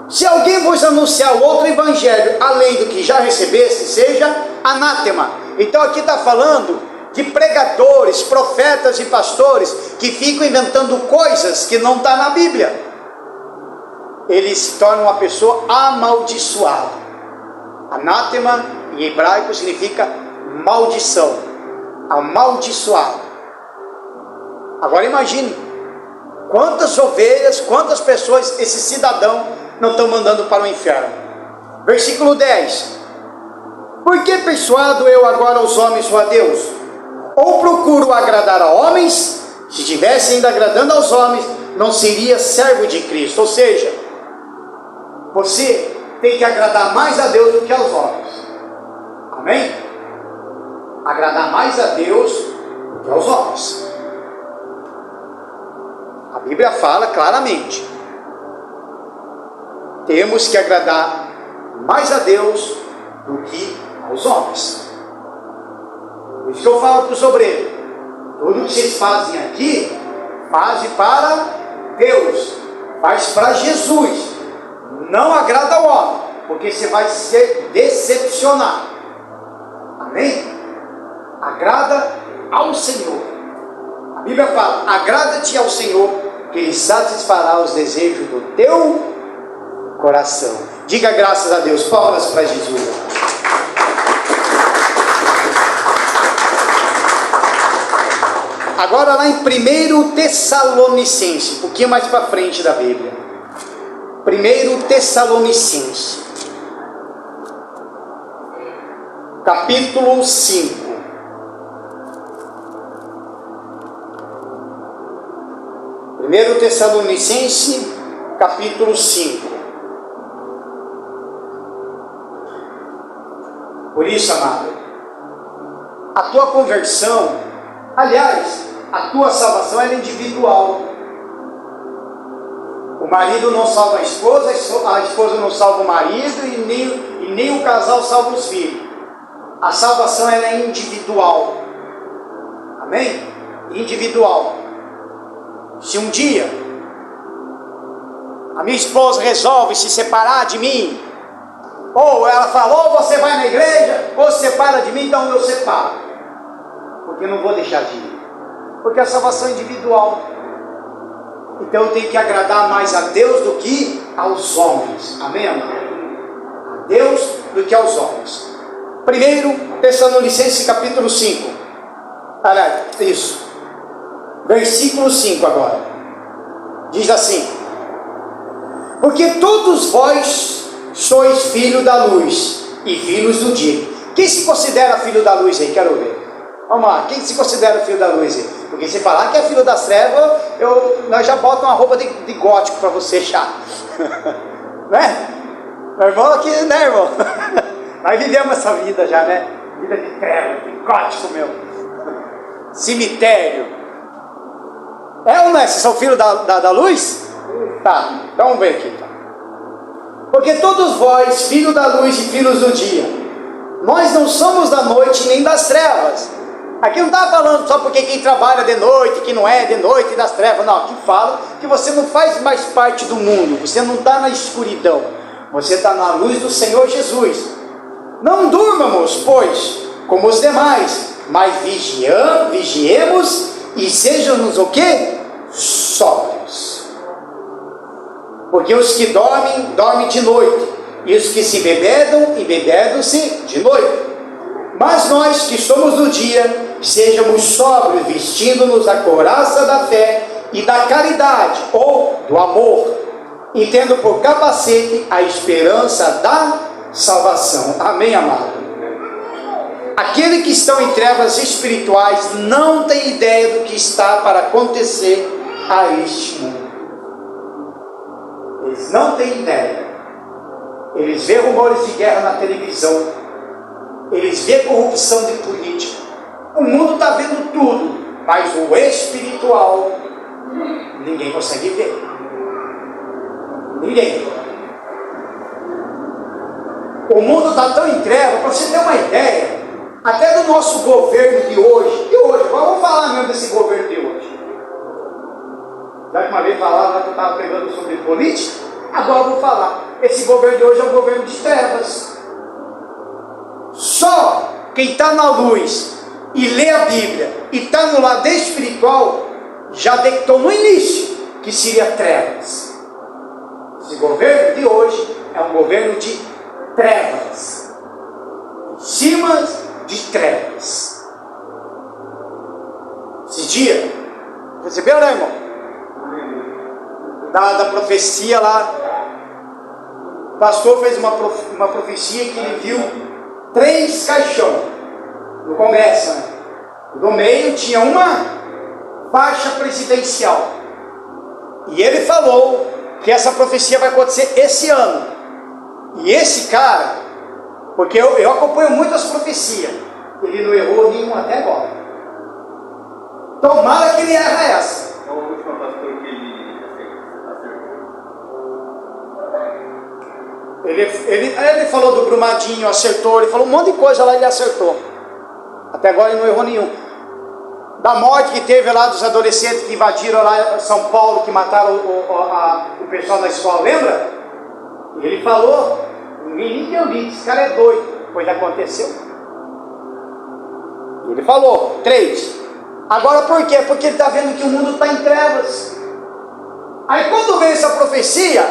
se alguém vos anunciar outro evangelho além do que já recebeste, seja anátema. Então aqui está falando de pregadores, profetas e pastores que ficam inventando coisas que não está na Bíblia. Ele se torna uma pessoa amaldiçoada. Anátema em hebraico significa maldição, amaldiçoado. Agora imagine, Quantas ovelhas, quantas pessoas esse cidadão não estão mandando para o inferno? Versículo 10. Por que persuado eu agora os homens ou a Deus? Ou procuro agradar a homens? Se estivesse ainda agradando aos homens, não seria servo de Cristo. Ou seja, você tem que agradar mais a Deus do que aos homens. Amém? Agradar mais a Deus do que aos homens. A Bíblia fala claramente. Temos que agradar mais a Deus do que aos homens. Por isso que eu falo para os obreiros: tudo que vocês fazem aqui, fazem para Deus, faz para Jesus. Não agrada ao homem, porque você vai se decepcionar. Amém? Agrada ao Senhor. A Bíblia fala: agrada-te ao Senhor, que Ele satisfará os desejos do teu coração. Diga graças a Deus. Palmas para Jesus. Agora lá em 1 Tessalonicenses, um pouquinho mais para frente da Bíblia. 1 Tessalonicenses, capítulo 5. Primeiro Tessalonicenses, capítulo 5. Por isso, amado, a tua conversão, aliás, a tua salvação é individual. O marido não salva a esposa não salva o marido e nem o casal salva os filhos. A salvação ela é individual. Amém? Individual. Se um dia a minha esposa resolve se separar de mim, ou ela fala: ou você vai na igreja, ou se separa de mim, então eu separo, porque eu não vou deixar de ir, porque a salvação é individual. Então eu tenho que agradar mais a Deus do que aos homens. Amém, amado? A Deus do que aos homens. 1 Tessalonicenses capítulo 5. Olha, isso. Versículo 5 agora. Diz assim: porque todos vós sois filhos da luz e filhos do dia. Quem se considera filho da luz aí? Quero ver. Vamos lá, quem se considera filho da luz aí? Porque se falar que é filho das trevas, nós já botamos uma roupa de gótico para você já. Né? Meu irmão aqui, né, irmão? Nós vivemos essa vida já, né? Vida de trevas, de gótico meu. Cemitério. É ou não é? Vocês são filhos da luz? Tá, então vamos ver aqui. Porque todos vós, filhos da luz e filhos do dia, nós não somos da noite nem das trevas. Aqui não está falando só porque quem trabalha de noite, que não é de noite e das trevas. Não, aqui fala que você não faz mais parte do mundo. Você não está na escuridão. Você está na luz do Senhor Jesus. Não durmamos, pois, como os demais, mas vigiemos e sejamos o quê? Sóbrios. Porque os que dormem, dormem de noite, e os que se embebedam-se de noite. Mas nós que somos do dia, sejamos sóbrios, vestindo-nos a couraça da fé e da caridade, ou do amor, e tendo por capacete a esperança da salvação. Amém, amado? Aquele que estão em trevas espirituais não tem ideia do que está para acontecer a este mundo. Eles não têm ideia. Eles vêem rumores de guerra na televisão. Eles vêem corrupção de política. O mundo está vendo tudo, mas o espiritual ninguém consegue ver. Ninguém. O mundo está tão em treva, para você ter uma ideia, até do nosso governo de hoje. Vamos falar mesmo desse governo de hoje. Já que uma vez falava que eu estava pregando sobre política, agora eu vou falar. Esse governo de hoje é um governo de trevas. Só quem está na luz e lê a Bíblia e está no lado espiritual já detectou no início que seria trevas. Esse governo de hoje é um governo de trevas, em cima de trevas. Esse dia, percebeu, né, irmão? da profecia lá. O pastor fez uma profecia que ele viu 3 caixões no Congresso, né? Do meio tinha uma faixa presidencial. E ele falou que essa profecia vai acontecer esse ano. E esse cara, porque eu acompanho muitas profecias, ele não errou nenhuma até agora. Tomara que ele erra essa. Qual a última pastor que ele acertou? Ele falou do Brumadinho, acertou. Ele falou um monte de coisa lá, ele acertou. Até agora ele não errou nenhum. Da morte que teve lá dos adolescentes que invadiram lá São Paulo, que mataram o pessoal na escola, lembra? Ele falou, ninguém entendeu, esse cara é doido, pois aconteceu. Ele falou, 3. Agora por quê? Porque ele está vendo que o mundo está em trevas. Aí quando vem essa profecia,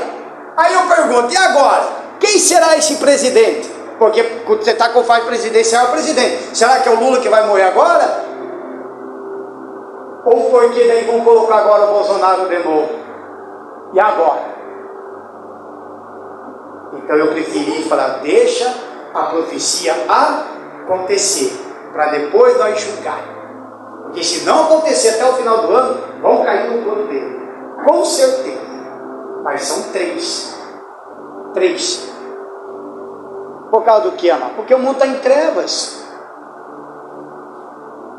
aí eu pergunto, e agora? Quem será esse presidente? Porque você está com o faixa presidencial, é o presidente. Será que é o Lula que vai morrer agora? Ou porque daí vão colocar agora o Bolsonaro de novo? E agora? Então eu preferi falar, deixa a profecia acontecer, para depois nós julgar. Porque se não acontecer até o final do ano, vão cair no colo dele. Com certeza. Mas são 3. 3. Por causa do que, amado? Porque o mundo está em trevas.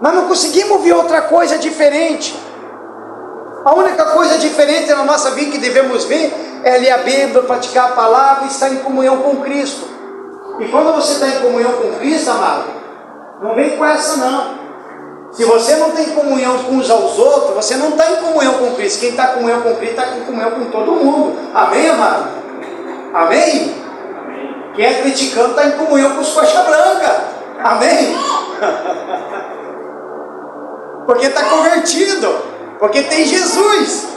Nós não conseguimos ver outra coisa diferente. A única coisa diferente na nossa vida que devemos ver é ler a Bíblia, praticar a palavra e estar em comunhão com Cristo. E quando você está em comunhão com Cristo, amado, não vem com essa não. Se você não tem comunhão com uns aos outros, você não está em comunhão com Cristo. Quem está em comunhão com Cristo está em comunhão com todo mundo. Amém, amado? Amém? Quem é criticando está em comunhão com os coxa branca. Amém? Porque está convertido. Porque tem Jesus.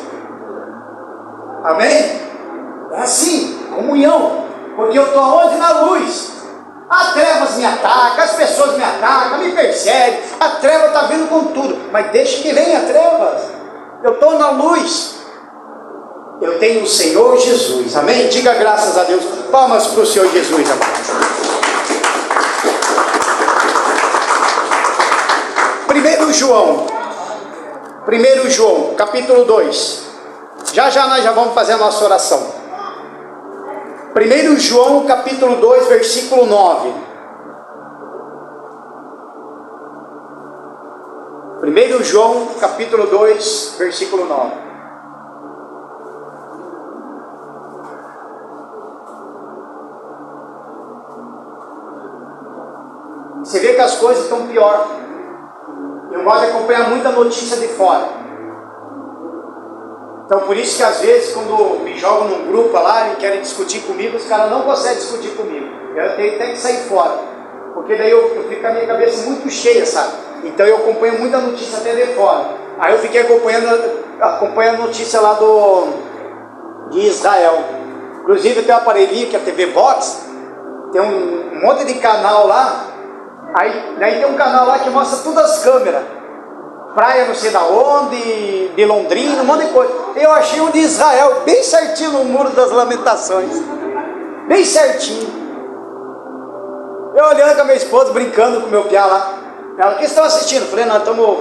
Amém? É assim, comunhão. Porque eu estou onde? Na luz. As trevas me atacam, as pessoas me atacam, me perseguem. A treva está vindo com tudo. Mas deixa que venha a trevas. Eu estou na luz. Eu tenho o Senhor Jesus. Amém? Diga graças a Deus. Palmas para o Senhor Jesus, amados. 1 João, capítulo 2. Já nós já vamos fazer a nossa oração. 1 João, capítulo 2, versículo 9. 1 João, capítulo 2, versículo 9. Você vê que as coisas estão pior. Eu gosto de acompanhar muita notícia de fora. Então por isso que às vezes quando me jogam num grupo lá e querem discutir comigo, os caras não conseguem discutir comigo. Eu tenho que sair fora. Porque daí eu fico com a minha cabeça muito cheia, sabe? Então eu acompanho muita notícia até de fora. Aí eu fiquei acompanhando a notícia lá de Israel. Inclusive tem um aparelhinho que é a TV Box. Tem um monte de canal lá. Daí tem um canal lá que mostra todas as câmeras. Praia não sei da onde, de Londrina, um monte de coisa. Eu achei um de Israel, bem certinho no Muro das Lamentações. Bem certinho. Eu olhando com a minha esposa, brincando com o meu piá lá. Ela, o que estão assistindo? Eu falei, nós estamos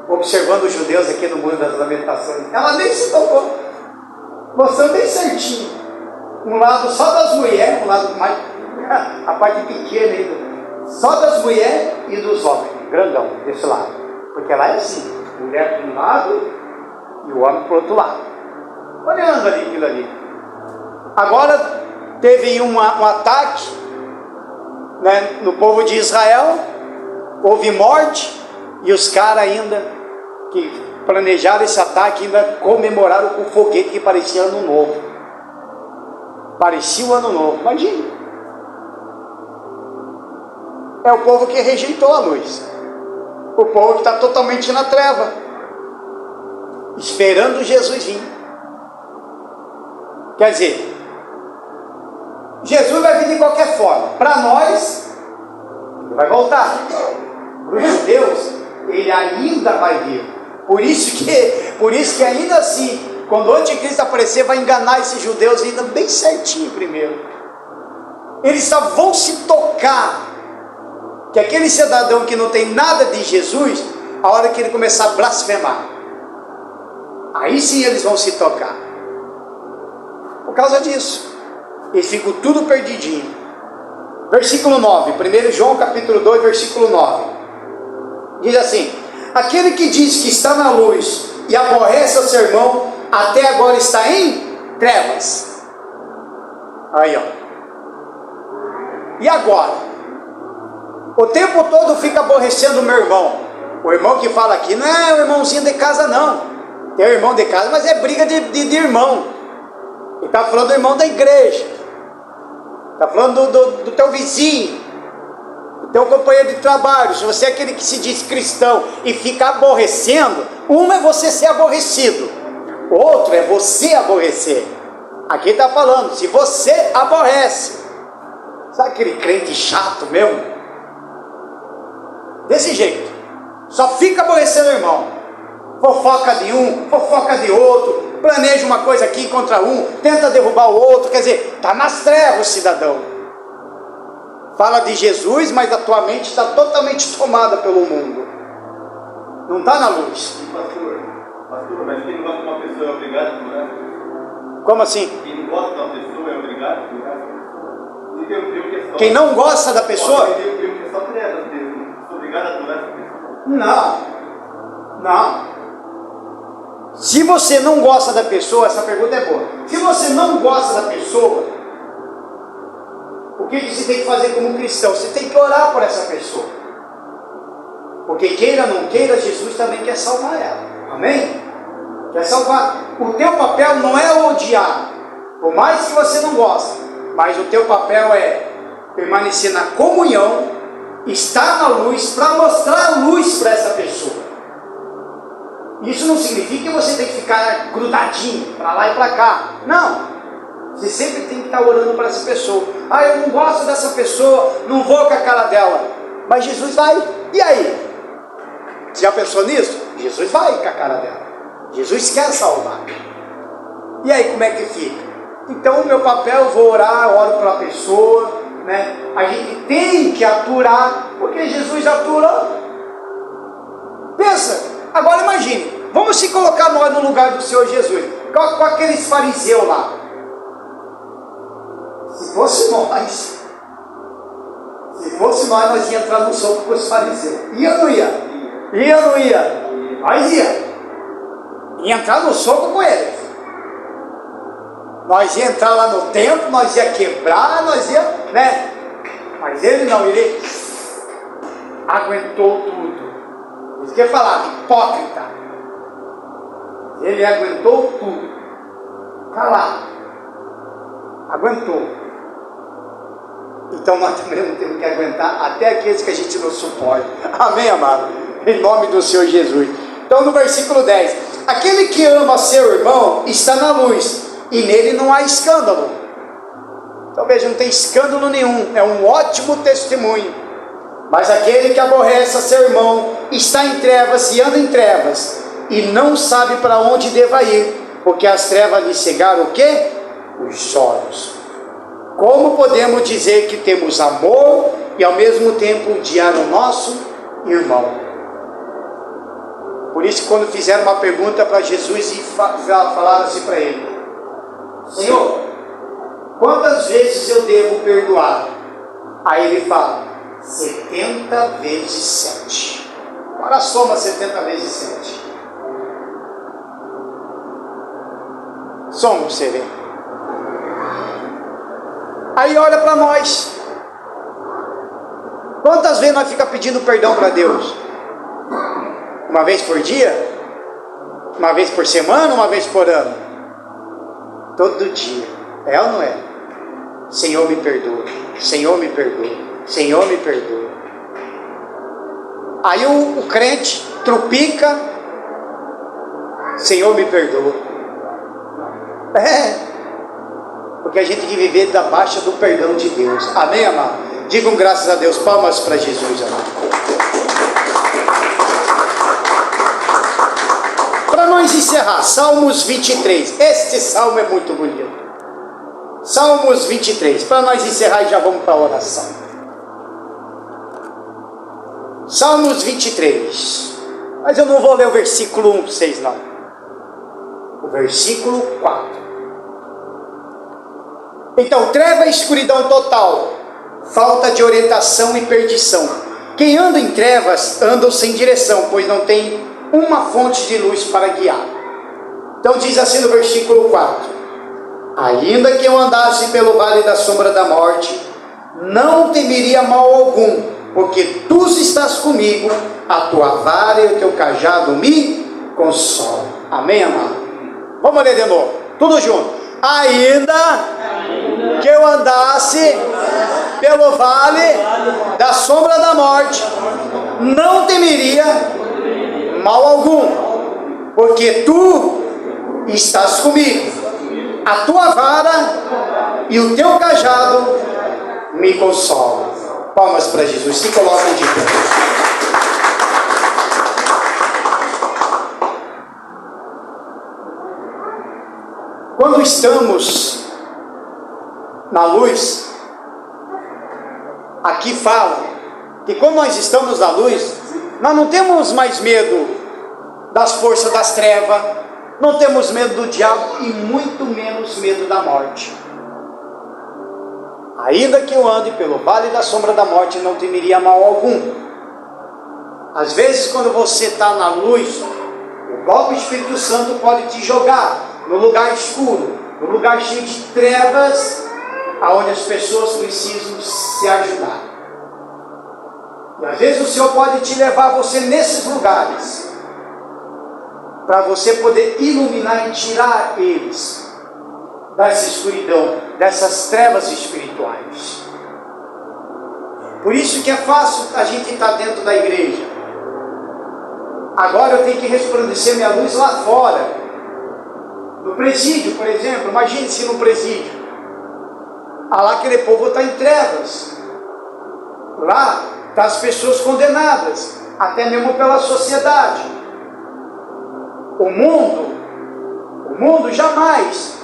observando os judeus aqui no Muro das Lamentações. Ela nem se tocou. Mostrando bem certinho. Um lado só das mulheres, um lado mais, a parte pequena ainda. Só das mulheres e dos homens. Grandão, desse lado. Porque lá é assim, mulher para um lado e o homem para o outro lado. Olhando ali aquilo ali. Agora teve um ataque, né, no povo de Israel, houve morte, e os caras ainda que planejaram esse ataque ainda comemoraram com foguete que parecia ano novo. Parecia o ano novo, imagina. É o povo que rejeitou a luz. O povo que está totalmente na treva, esperando Jesus vir. Quer dizer, Jesus vai vir de qualquer forma. Para nós, ele vai voltar. Para os judeus, ele ainda vai vir. Por isso que ainda assim, quando o anticristo aparecer, vai enganar esses judeus ainda bem certinho primeiro. Eles só vão se tocar que aquele cidadão que não tem nada de Jesus, a hora que ele começar a blasfemar, aí sim eles vão se tocar. Por causa disso, eles ficam tudo perdidinho. Versículo 9, 1 João capítulo 2, versículo 9, diz assim: aquele que diz que está na luz e aborrece o seu irmão, até agora está em trevas. Aí, ó. E agora? O tempo todo fica aborrecendo o meu irmão. O irmão que fala aqui não é o irmãozinho de casa, não. Tem o irmão de casa, mas é briga de irmão. Ele está falando do irmão da igreja. Está falando do teu vizinho, do teu companheiro de trabalho. Se você é aquele que se diz cristão e fica aborrecendo, uma é você ser aborrecido, outro é você aborrecer. Aqui está falando, se você aborrece, sabe aquele crente chato mesmo? Desse jeito, só fica aborrecendo o irmão, fofoca de um, fofoca de outro, planeja uma coisa aqui contra um, tenta derrubar o outro, quer dizer, está nas trevas, cidadão. Fala de Jesus, mas a tua mente está totalmente tomada pelo mundo, não está na luz. Pastor, mas quem não gosta de uma pessoa é obrigado a curar? Como assim? Quem não gosta de uma pessoa é obrigado a curar? Quem não gosta da pessoa? Tem só trevas mesmo. Sou obrigado a curar essa pessoa? Não. Se você não gosta da pessoa, essa pergunta é boa. Se você não gosta da pessoa, o que você tem que fazer como cristão? Você tem que orar por essa pessoa. Porque queira ou não queira, Jesus também quer salvar ela. Amém? Quer salvar. O teu papel não é odiar, por mais que você não goste, mas o teu papel é permanecer na comunhão, estar na luz, para mostrar a luz para essa pessoa. Isso não significa que você tem que ficar grudadinho para lá e para cá. Não. Você sempre tem que estar orando para essa pessoa. Ah, eu não gosto dessa pessoa, não vou com a cara dela. Mas Jesus vai. E aí? Você já pensou nisso? Jesus vai com a cara dela. Jesus quer salvar. E aí, como é que fica? Então, o meu papel, eu vou orar, oro para a pessoa, né? A gente tem que aturar, porque Jesus aturou. Pensa. Agora imagine, vamos se colocar nós no lugar do Senhor Jesus, com aqueles fariseus lá. Se fosse nós, nós ia entrar no soco com os fariseus. Ia ou não ia? Ia ou não ia? Nós ia entrar no soco com eles. Nós ia entrar lá no templo, nós ia quebrar, nós ia, né? Mas ele não, ele aguentou tudo. Isso quer falar, hipócrita. Ele aguentou tudo. Calado. Aguentou. Então nós também temos que aguentar até aqueles que a gente não suporta. Amém, amado? Em nome do Senhor Jesus. Então no versículo 10. Aquele que ama seu irmão está na luz, e nele não há escândalo. Então veja, não tem escândalo nenhum. É um ótimo testemunho. Mas aquele que aborrece a seu irmão está em trevas e anda em trevas, e não sabe para onde deva ir, porque as trevas lhe cegaram o quê? Os olhos. Como podemos dizer que temos amor e ao mesmo tempo odiar o nosso irmão? Por isso, quando fizeram uma pergunta para Jesus e falaram assim para ele: Senhor, quantas vezes eu devo perdoar? Aí ele fala: 70 vezes 7. Agora soma 70 vezes 7. Soma, você vê. Aí olha para nós. Quantas vezes nós ficamos pedindo perdão para Deus? Uma vez por dia? Uma vez por semana? Uma vez por ano? Todo dia. É ou não é? Senhor, me perdoa. Senhor, me perdoa. Senhor, me perdoa. Aí o crente trupica: Senhor, me perdoa. Porque a gente tem que viver da baixa do perdão de Deus. Amém, amado? Digam graças a Deus. Palmas para Jesus, amado. Para nós nós encerrar, Salmos 23. Este salmo é muito bonito. Salmos 23. Para nós encerrar e já vamos para a oração. Salmos 23. Mas eu não vou ler o versículo 1 para vocês não. O versículo 4. Então, treva e escuridão total, falta de orientação e perdição. Quem anda em trevas anda sem direção, pois não tem uma fonte de luz para guiar. Então diz assim no versículo 4: ainda que eu andasse pelo vale da sombra da morte, não temeria mal algum, porque tu estás comigo, a tua vara e o teu cajado me consolam. Amém, amado? Vamos ler de novo, tudo junto. Ainda que eu andasse pelo vale da sombra da morte, não temeria mal algum, porque tu estás comigo, a tua vara e o teu cajado me consolam. Palmas para Jesus, se coloquem de pé. Quando estamos na luz, aqui fala que quando nós estamos na luz, nós não temos mais medo das forças das trevas, não temos medo do diabo e muito menos medo da morte. Ainda que eu ande pelo vale da sombra da morte, não temeria mal algum. Às vezes quando você está na luz, o próprio Espírito Santo pode te jogar no lugar escuro, no lugar cheio de trevas, aonde as pessoas precisam se ajudar. E às vezes o Senhor pode te levar você nesses lugares, para você poder iluminar e tirar eles dessa escuridão, dessas trevas espirituais. Por isso que é fácil a gente estar dentro da igreja. Agora eu tenho que resplandecer minha luz lá fora. No presídio, por exemplo, imagine se no presídio, lá aquele povo está em trevas. Lá estão as pessoas condenadas, até mesmo pela sociedade. O mundo jamais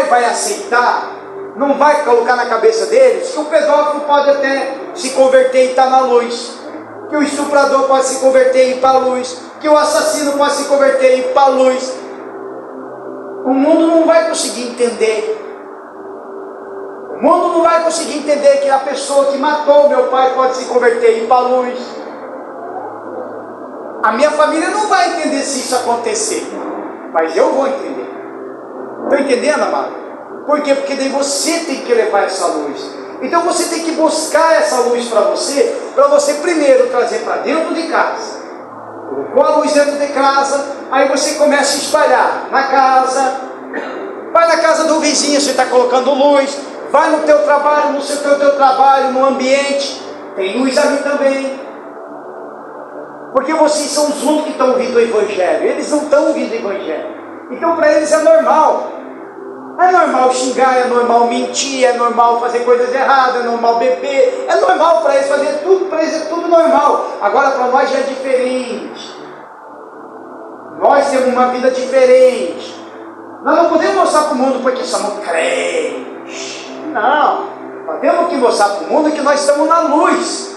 vai aceitar, não vai colocar na cabeça deles que o pedófilo pode até se converter e estar na luz, que o estuprador pode se converter e ir para a luz, que o assassino pode se converter e ir para a luz. O mundo não vai conseguir entender. O mundo não vai conseguir entender que a pessoa que matou meu pai pode se converter e ir para a luz. A minha família não vai entender se isso acontecer, mas eu vou entender. Estão entendendo, amado? Por quê? Porque daí você tem que levar essa luz. Então você tem que buscar essa luz para você primeiro trazer para dentro de casa. Colocou a luz dentro de casa, aí você começa a espalhar na casa, vai na casa do vizinho, você está colocando luz, vai no teu trabalho, no seu teu trabalho, no ambiente, tem luz ali também. Porque vocês são os únicos que estão ouvindo o Evangelho, eles não estão ouvindo o Evangelho. Então para eles é normal. É normal xingar, é normal mentir, é normal fazer coisas erradas, é normal beber, é normal para eles fazer tudo, para eles é tudo normal. Agora para nós já é diferente. Nós temos uma vida diferente. Nós não podemos mostrar para o mundo porque somos crentes. Não, nós temos que mostrar para o mundo que nós estamos na luz.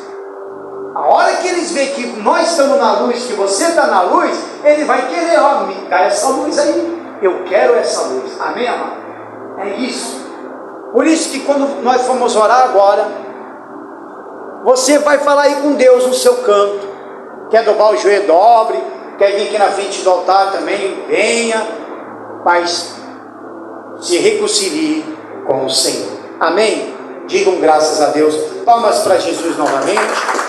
A hora que eles veem que nós estamos na luz, que você está na luz, ele vai querer, me dá essa luz aí. Eu quero essa luz. Amém, amado? É isso. Por isso que quando nós formos orar agora, você vai falar aí com Deus no seu canto. Quer dobrar o joelho, dobre. Quer vir aqui na frente do altar também, venha. Mas se reconcilie com o Senhor. Amém? Digam graças a Deus. Palmas para Jesus novamente.